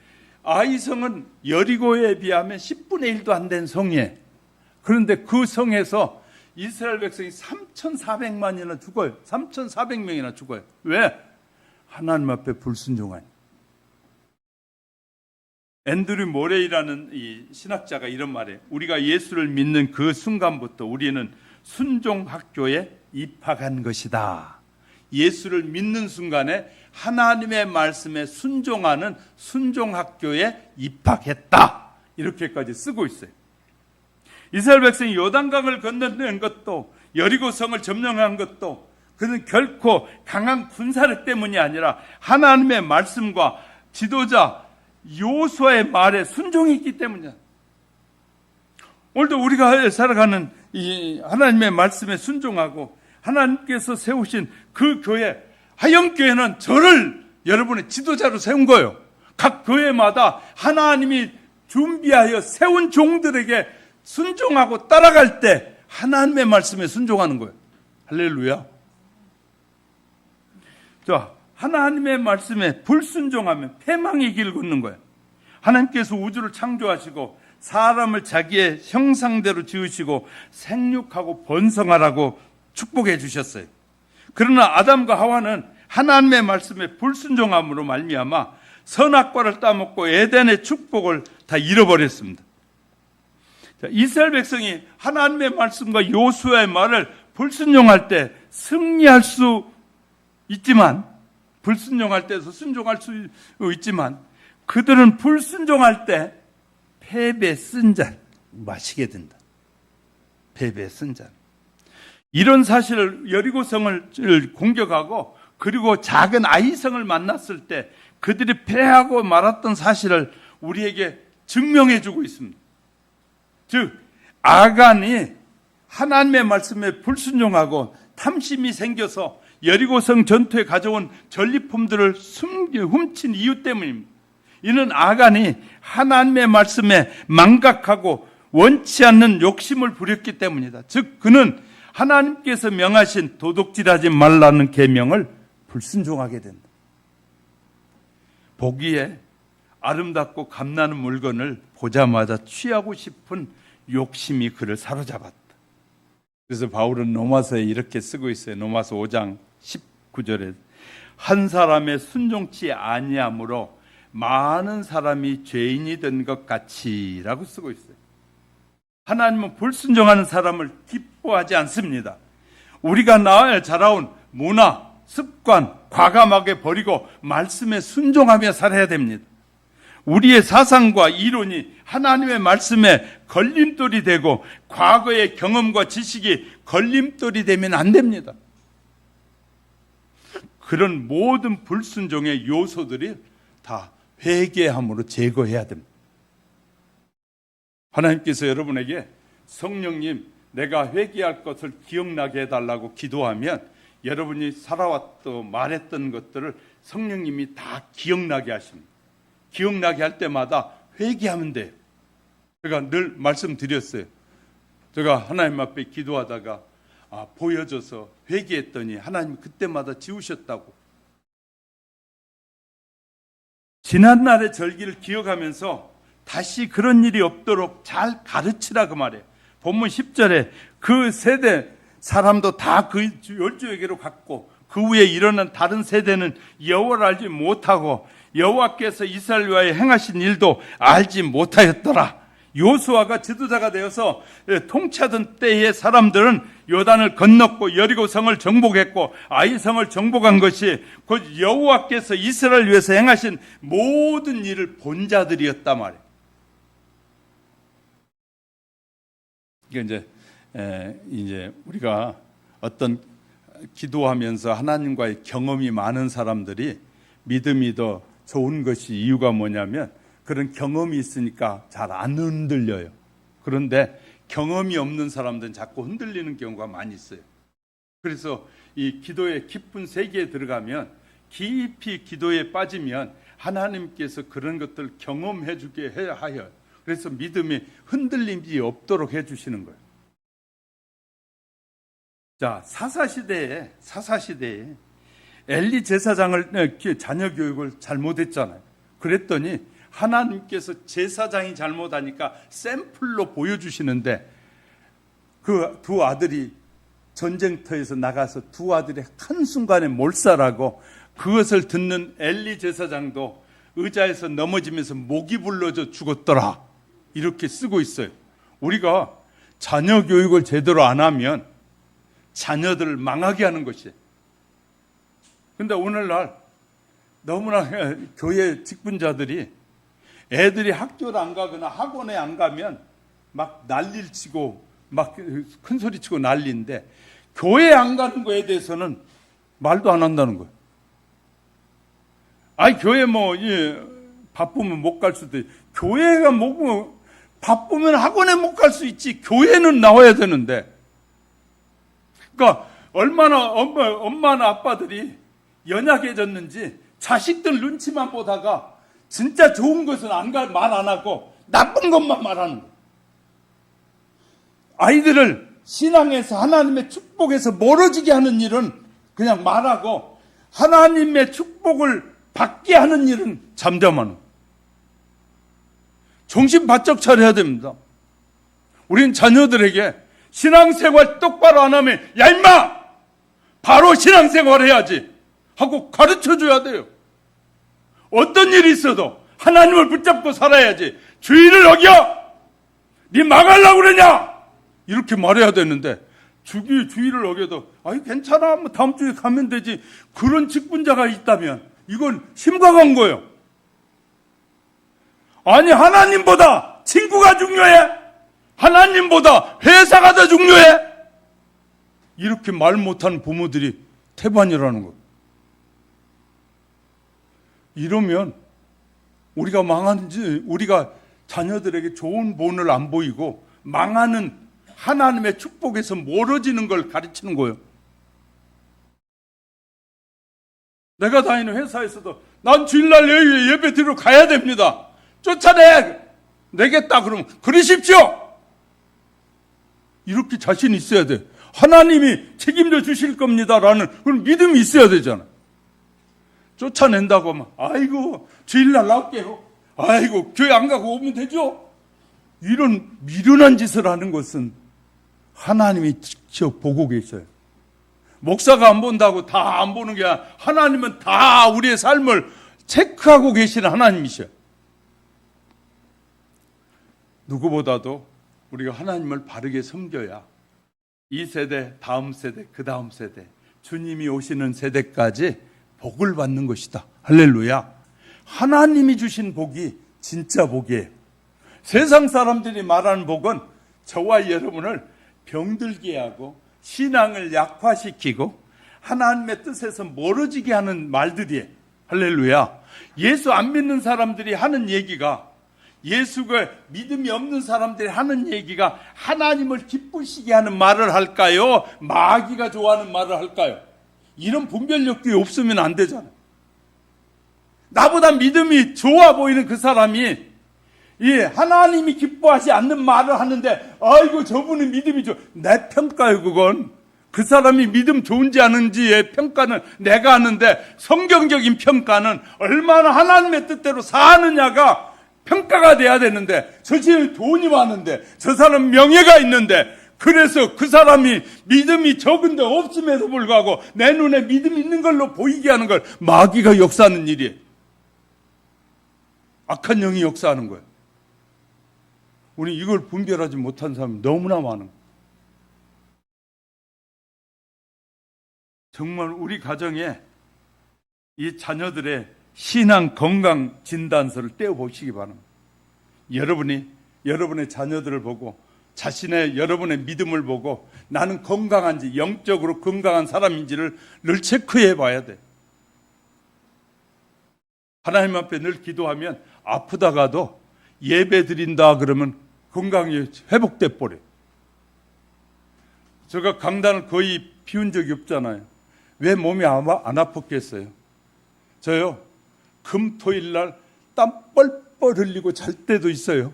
Speaker 1: 아이성은 여리고에 비하면 10분의 1도 안 된 성이에요. 그런데 그 성에서 이스라엘 백성이 3,400만이나 죽어요. 3,400명이나 죽어요. 왜? 하나님 앞에 불순종하니. 앤드류 모레이라는 이 신학자가 이런 말이에요. 우리가 예수를 믿는 그 순간부터 우리는 순종 학교에 입학한 것이다. 예수를 믿는 순간에 하나님의 말씀에 순종하는 순종학교에 입학했다. 이렇게까지 쓰고 있어요. 이스라엘 백성이 요단강을 건너는 것도 여리고성을 점령한 것도 그는 결코 강한 군사력 때문이 아니라 하나님의 말씀과 지도자 여호수아의 말에 순종했기 때문이야. 오늘도 우리가 살아가는 이 하나님의 말씀에 순종하고 하나님께서 세우신 그 교회, 하영교회는 저를 여러분의 지도자로 세운 거예요. 각 교회마다 하나님이 준비하여 세운 종들에게 순종하고 따라갈 때 하나님의 말씀에 순종하는 거예요. 할렐루야. 자, 하나님의 말씀에 불순종하면 패망의 길을 걷는 거예요. 하나님께서 우주를 창조하시고 사람을 자기의 형상대로 지으시고 생육하고 번성하라고 축복해 주셨어요. 그러나 아담과 하와는 하나님의 말씀에 불순종함으로 말미암아 선악과를 따먹고 에덴의 축복을 다 잃어버렸습니다. 자, 이스라엘 백성이 하나님의 말씀과 여호수아의 말을 불순종할 때 승리할 수 있지만, 불순종할 때도 순종할 수 있지만, 그들은 불순종할 때 패배 쓴 잔 마시게 된다. 패배 쓴 잔. 이런 사실을 여리고성을 공격하고 그리고 작은 아이성을 만났을 때 그들이 패하고 말았던 사실을 우리에게 증명해 주고 있습니다. 즉 아간이 하나님의 말씀에 불순종하고 탐심이 생겨서 여리고성 전투에 가져온 전리품들을 훔친 이유 때문입니다. 이는 아간이 하나님의 말씀에 망각하고 원치 않는 욕심을 부렸기 때문이다. 즉 그는 하나님께서 명하신 도둑질하지 말라는 계명을 불순종하게 된다. 보기에 아름답고 감나는 물건을 보자마자 취하고 싶은 욕심이 그를 사로잡았다. 그래서 바울은 로마서에 이렇게 쓰고 있어요. 로마서 5장 19절에 한 사람의 순종치 아니함으로 많은 사람이 죄인이 된 것 같이라고 쓰고 있어요. 하나님은 불순종하는 사람을 기뻐하지 않습니다. 우리가 자라온 문화, 습관, 과감하게 버리고 말씀에 순종하며 살아야 됩니다. 우리의 사상과 이론이 하나님의 말씀에 걸림돌이 되고 과거의 경험과 지식이 걸림돌이 되면 안 됩니다. 그런 모든 불순종의 요소들이 다 회개함으로 제거해야 됩니다. 하나님께서 여러분에게 성령님 내가 회개할 것을 기억나게 해달라고 기도하면 여러분이 살아왔던 말했던 것들을 성령님이 다 기억나게 하십니다. 기억나게 할 때마다 회개하면 돼요. 제가 늘 말씀드렸어요. 제가 하나님 앞에 기도하다가 보여줘서 회개했더니 하나님이 그때마다 지우셨다고. 지난날의 절기를 기억하면서 다시 그런 일이 없도록 잘 가르치라 그 말이에요. 본문 10절에 그 세대 사람도 다 그 열조에게로 갔고 그 후에 일어난 다른 세대는 여호와를 알지 못하고 여호와께서 이스라엘과에 행하신 일도 알지 못하였더라. 여호수아가 지도자가 되어서 통치하던 때의 사람들은 요단을 건넜고 여리고성을 정복했고 아이성을 정복한 것이 곧 여호와께서 이스라엘 위해서 행하신 모든 일을 본 자들이었단 말이에요. 이게 이제 우리가 어떤 기도하면서 하나님과의 경험이 많은 사람들이 믿음이 더 좋은 것이 이유가 뭐냐면 그런 경험이 있으니까 잘 안 흔들려요. 그런데 경험이 없는 사람들은 자꾸 흔들리는 경우가 많이 있어요. 그래서 이 기도의 깊은 세계에 들어가면 깊이 기도에 빠지면 하나님께서 그런 것들을 경험해 주게 하여 그래서 믿음이 흔들림이 없도록 해 주시는 거예요. 자, 사사시대에 엘리 제사장을 자녀 교육을 잘못했잖아요. 그랬더니 하나님께서 제사장이 잘못하니까 샘플로 보여주시는데 그 두 아들이 전쟁터에서 나가서 두 아들이 한순간에 몰살하고 그것을 듣는 엘리 제사장도 의자에서 넘어지면서 목이 불러져 죽었더라. 이렇게 쓰고 있어요. 우리가 자녀 교육을 제대로 안 하면 자녀들을 망하게 하는 것이에요. 근데 오늘날 너무나 교회 직분자들이 애들이 학교를 안 가거나 학원에 안 가면 막 난리를 치고 막 큰 소리 치고 난리인데 교회 안 가는 거에 대해서는 말도 안 한다는 거예요. 아니 교회 바쁘면 못 갈 수도 있지. 교회가 바쁘면 학원에 못 갈 수 있지. 교회는 나와야 되는데. 그러니까 얼마나 엄마나 아빠들이 연약해졌는지 자식들 눈치만 보다가 진짜 좋은 것은 말 안 하고 나쁜 것만 말하는 거예요. 아이들을 신앙에서 하나님의 축복에서 멀어지게 하는 일은 그냥 말하고 하나님의 축복을 받게 하는 일은 잠잠하는 거예요. 정신 바짝 차려야 됩니다. 우린 자녀들에게 신앙생활 똑바로 안 하면 야 임마! 바로 신앙생활 해야지 하고 가르쳐줘야 돼요. 어떤 일이 있어도 하나님을 붙잡고 살아야지. 주의를 어겨! 네 망하려고 그러냐? 이렇게 말해야 되는데 주의를 어겨도 아이 괜찮아 뭐 다음 주에 가면 되지. 그런 직분자가 있다면 이건 심각한 거예요. 아니 하나님보다 친구가 중요해? 하나님보다 회사가 더 중요해? 이렇게 말 못하는 부모들이 태반이라는 거예요. 이러면 우리가 자녀들에게 좋은 본을 안 보이고 망하는 하나님의 축복에서 멀어지는 걸 가르치는 거예요. 내가 다니는 회사에서도 난 주일날 예배 드리러 가야 됩니다. 쫓아내겠다 그러면 그러십시오. 이렇게 자신 있어야 돼. 하나님이 책임져 주실 겁니다라는 그런 믿음이 있어야 되잖아. 쫓아낸다고 하면 아이고 주일날 나올게요. 아이고 교회 안 가고 오면 되죠. 이런 미련한 짓을 하는 것은 하나님이 직접 보고 계셔요. 목사가 안 본다고 다 안 보는 게 아니라 하나님은 다 우리의 삶을 체크하고 계시는 하나님이셔요. 누구보다도 우리가 하나님을 바르게 섬겨야 이 세대, 다음 세대, 그 다음 세대, 주님이 오시는 세대까지 복을 받는 것이다. 할렐루야. 하나님이 주신 복이 진짜 복이에요. 세상 사람들이 말하는 복은 저와 여러분을 병들게 하고 신앙을 약화시키고 하나님의 뜻에서 멀어지게 하는 말들이에요. 할렐루야. 예수 안 믿는 사람들이 하는 얘기가, 예수가 믿음이 없는 사람들이 하는 얘기가 하나님을 기쁘시게 하는 말을 할까요? 마귀가 좋아하는 말을 할까요? 이런 분별력이 없으면 안 되잖아요. 나보다 믿음이 좋아 보이는 그 사람이 하나님이 기뻐하지 않는 말을 하는데 아이고 저분이 믿음이 좋아. 내 평가요 그건. 그 사람이 믿음 좋은지 아닌지의 평가는 내가 하는데 성경적인 평가는 얼마나 하나님의 뜻대로 사느냐가 평가가 돼야 되는데 저 집에 돈이 많은데 저 사람 명예가 있는데 그래서 그 사람이 믿음이 적은데 없음에도 불구하고 내 눈에 믿음이 있는 걸로 보이게 하는 걸 마귀가 역사하는 일이에요. 악한 영이 역사하는 거예요. 우리 이걸 분별하지 못한 사람이 너무나 많은 거예요. 정말 우리 가정에 이 자녀들의 신앙 건강 진단서를 떼어보시기 바랍니다. 여러분의 자녀들을 보고 여러분의 믿음을 보고 나는 건강한지 영적으로 건강한 사람인지를 늘 체크해 봐야 돼. 하나님 앞에 늘 기도하면 아프다가도 예배 드린다 그러면 건강이 회복돼 버려. 제가 강단을 거의 비운 적이 없잖아요. 왜 몸이 안 아팠겠어요? 저요 금, 토일 날 땀 뻘뻘 흘리고 잘 때도 있어요.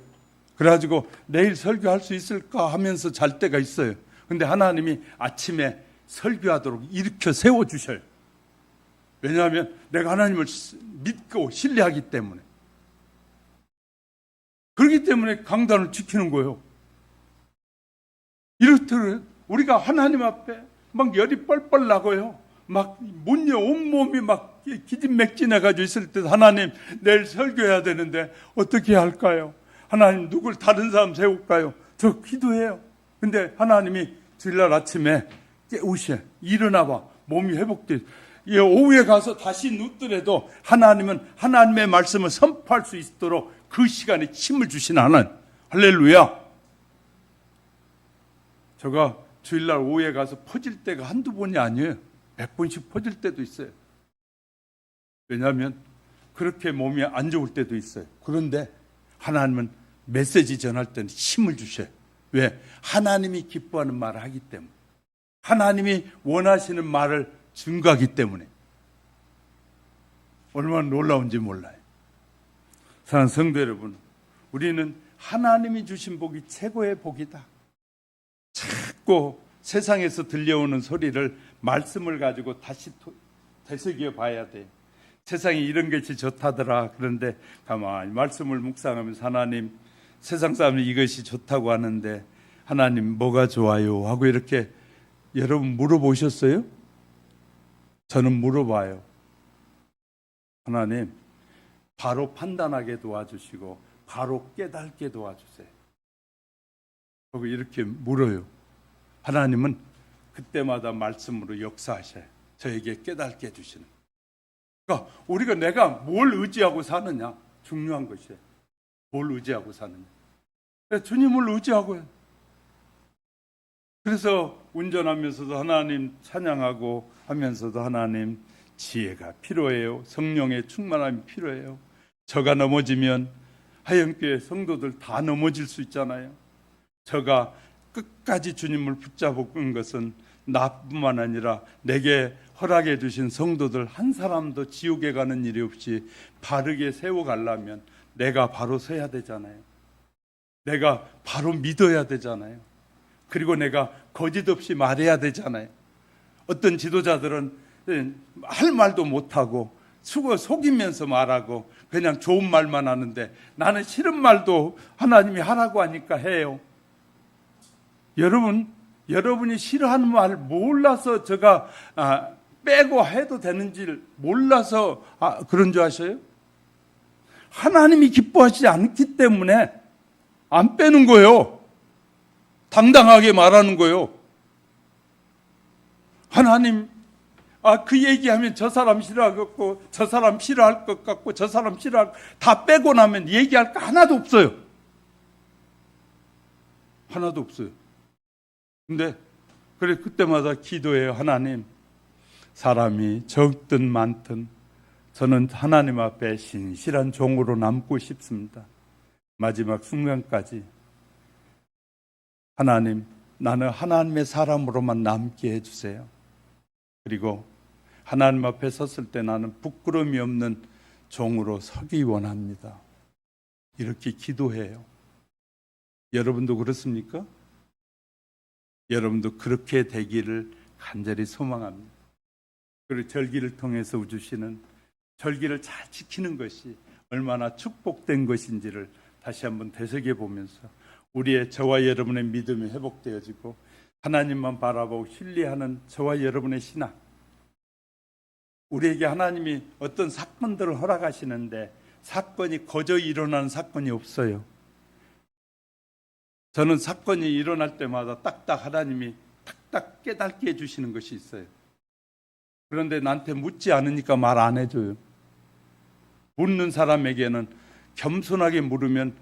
Speaker 1: 그래가지고 내일 설교할 수 있을까 하면서 잘 때가 있어요. 근데 하나님이 아침에 설교하도록 일으켜 세워주셔요. 왜냐하면 내가 하나님을 믿고 신뢰하기 때문에. 그렇기 때문에 강단을 지키는 거예요. 이렇더라고요. 우리가 하나님 앞에 막 열이 뻘뻘 나고요. 막 온몸이 막 기진맥진해가지고 있을 때 하나님 내일 설교해야 되는데 어떻게 할까요? 하나님 누굴 다른 사람 세울까요? 저 기도해요. 근데 하나님이 주일날 아침에 깨우셔. 일어나봐. 몸이 회복돼. 오후에 가서 다시 눕더라도 하나님은 하나님의 말씀을 선포할 수 있도록 그 시간에 힘을 주신 하나님. 할렐루야. 제가 주일날 오후에 가서 퍼질 때가 한두 번이 아니에요. 100번씩 퍼질 때도 있어요. 왜냐하면 그렇게 몸이 안 좋을 때도 있어요. 그런데 하나님은 메시지 전할 때는 힘을 주셔요. 왜? 하나님이 기뻐하는 말을 하기 때문에. 하나님이 원하시는 말을 증거하기 때문에. 얼마나 놀라운지 몰라요. 사랑하는 성도 여러분, 우리는 하나님이 주신 복이 최고의 복이다. 자꾸 세상에서 들려오는 소리를 말씀을 가지고 다시 되새겨 봐야 돼. 세상에 이런 것이 좋다더라. 그런데 가만히 말씀을 묵상하면서 하나님, 세상 사람이 이것이 좋다고 하는데 하나님 뭐가 좋아요? 하고 이렇게 여러분 물어보셨어요? 저는 물어봐요. 하나님, 바로 판단하게 도와주시고 바로 깨닫게 도와주세요. 그리고 이렇게 물어요. 하나님은 그때마다 말씀으로 역사하셔요. 저에게 깨닫게 해주시는. 그러니까 우리가 내가 뭘 의지하고 사느냐 중요한 것이에요. 뭘 의지하고 사느냐. 주님을 의지하고요. 그래서 운전하면서도 하나님 찬양하고 하면서도 하나님 지혜가 필요해요. 성령의 충만함이 필요해요. 저가 넘어지면 하영교회 성도들 다 넘어질 수 있잖아요. 저가 끝까지 주님을 붙잡은 것은 나뿐만 아니라 내게 허락해 주신 성도들 한 사람도 지옥에 가는 일이 없이 바르게 세워가려면 내가 바로 서야 되잖아요. 내가 바로 믿어야 되잖아요. 그리고 내가 거짓 없이 말해야 되잖아요. 어떤 지도자들은 할 말도 못하고 속이면서 말하고 그냥 좋은 말만 하는데 나는 싫은 말도 하나님이 하라고 하니까 해요. 여러분이 싫어하는 말 몰라서 제가 빼고 해도 되는지를 몰라서 그런 줄 아셔요? 하나님이 기뻐하시지 않기 때문에 안 빼는 거예요. 당당하게 말하는 거예요. 하나님, 그 얘기하면 저 사람 싫어하겠고, 저 사람 싫어할 것 같고, 저 사람 다 빼고 나면 얘기할 거 하나도 없어요. 하나도 없어요. 근데, 그래, 그때마다 기도해요. 하나님, 사람이 적든 많든, 저는 하나님 앞에 신실한 종으로 남고 싶습니다. 마지막 순간까지. 하나님, 나는 하나님의 사람으로만 남게 해주세요. 그리고 하나님 앞에 섰을 때 나는 부끄러움이 없는 종으로 서기 원합니다. 이렇게 기도해요. 여러분도 그렇습니까? 여러분도 그렇게 되기를 간절히 소망합니다. 그리고 절기를 통해서 주시는 절기를 잘 지키는 것이 얼마나 축복된 것인지를 다시 한번 되새겨보면서 우리의 저와 여러분의 믿음이 회복되어지고 하나님만 바라보고 신뢰하는 저와 여러분의 신앙, 우리에게 하나님이 어떤 사건들을 허락하시는데 사건이 거저히 일어나는 사건이 없어요. 저는 사건이 일어날 때마다 딱딱 하나님이 딱딱 깨닫게 해주시는 것이 있어요. 그런데 나한테 묻지 않으니까 말 안 해줘요. 묻는 사람에게는 겸손하게 물으면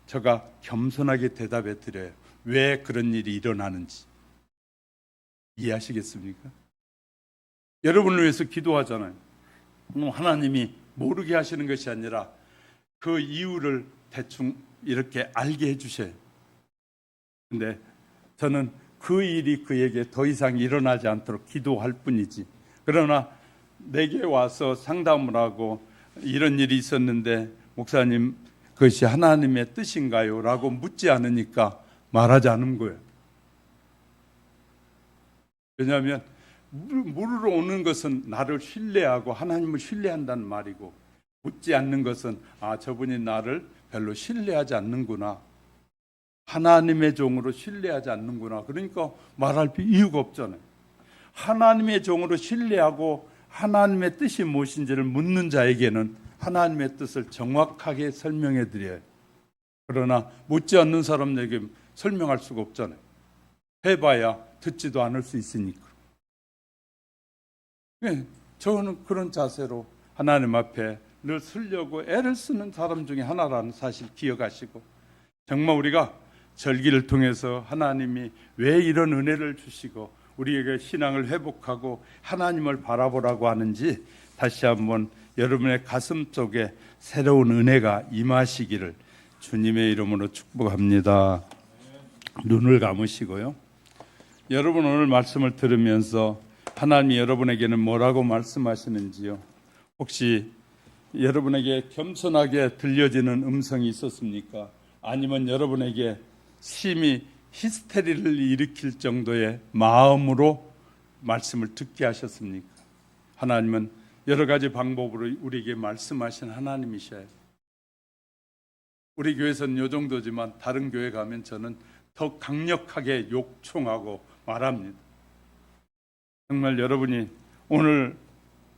Speaker 1: 제가 겸손하게 대답해 드려요. 왜 그런 일이 일어나는지. 이해하시겠습니까? 여러분을 위해서 기도하잖아요. 하나님이 모르게 하시는 것이 아니라 그 이유를 대충 이렇게 알게 해주셔요. 근데 저는 그 일이 그에게 더 이상 일어나지 않도록 기도할 뿐이지. 그러나 내게 와서 상담을 하고 이런 일이 있었는데 목사님 그것이 하나님의 뜻인가요? 라고 묻지 않으니까 말하지 않은 거예요. 왜냐하면 물으러 오는 것은 나를 신뢰하고 하나님을 신뢰한다는 말이고 묻지 않는 것은 저분이 나를 별로 신뢰하지 않는구나. 하나님의 종으로 신뢰하지 않는구나. 그러니까 말할 이유가 없잖아요. 하나님의 종으로 신뢰하고 하나님의 뜻이 무엇인지를 묻는 자에게는 하나님의 뜻을 정확하게 설명해 드려요. 그러나 묻지 않는 사람에게 설명할 수가 없잖아요. 해봐야 듣지도 않을 수 있으니까. 저는 그런 자세로 하나님 앞에 늘 서려고 애를 쓰는 사람 중에 하나라는 사실 기억하시고, 정말 우리가 절기를 통해서 하나님이 왜 이런 은혜를 주시고 우리에게 신앙을 회복하고 하나님을 바라보라고 하는지 다시 한번 여러분의 가슴 속에 새로운 은혜가 임하시기를 주님의 이름으로 축복합니다. 눈을 감으시고요. 여러분 오늘 말씀을 들으면서 하나님이 여러분에게는 뭐라고 말씀하시는지요? 혹시 여러분에게 겸손하게 들려지는 음성이 있었습니까? 아니면 여러분에게 심히 히스테리를 일으킬 정도의 마음으로 말씀을 듣게 하셨습니까? 하나님은 여러 가지 방법으로 우리에게 말씀하신 하나님이셔요. 우리 교회에서는 이 정도지만 다른 교회 가면 저는 더 강력하게 욕총하고 말합니다. 정말 여러분이 오늘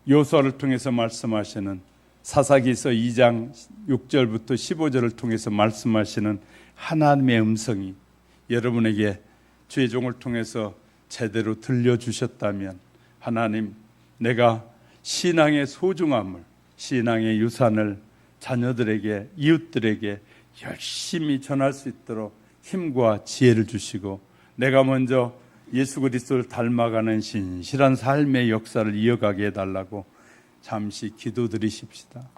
Speaker 1: 요수아를 통해서 말씀하시는 사사기서 2장 6절부터 15절을 통해서 말씀하시는 하나님의 음성이 여러분에게 주의 종을 통해서 제대로 들려주셨다면, 하나님, 내가 신앙의 소중함을, 신앙의 유산을 자녀들에게, 이웃들에게 열심히 전할 수 있도록 힘과 지혜를 주시고, 내가 먼저 예수 그리스도를 닮아가는 신실한 삶의 역사를 이어가게 해달라고 잠시 기도드리십시다.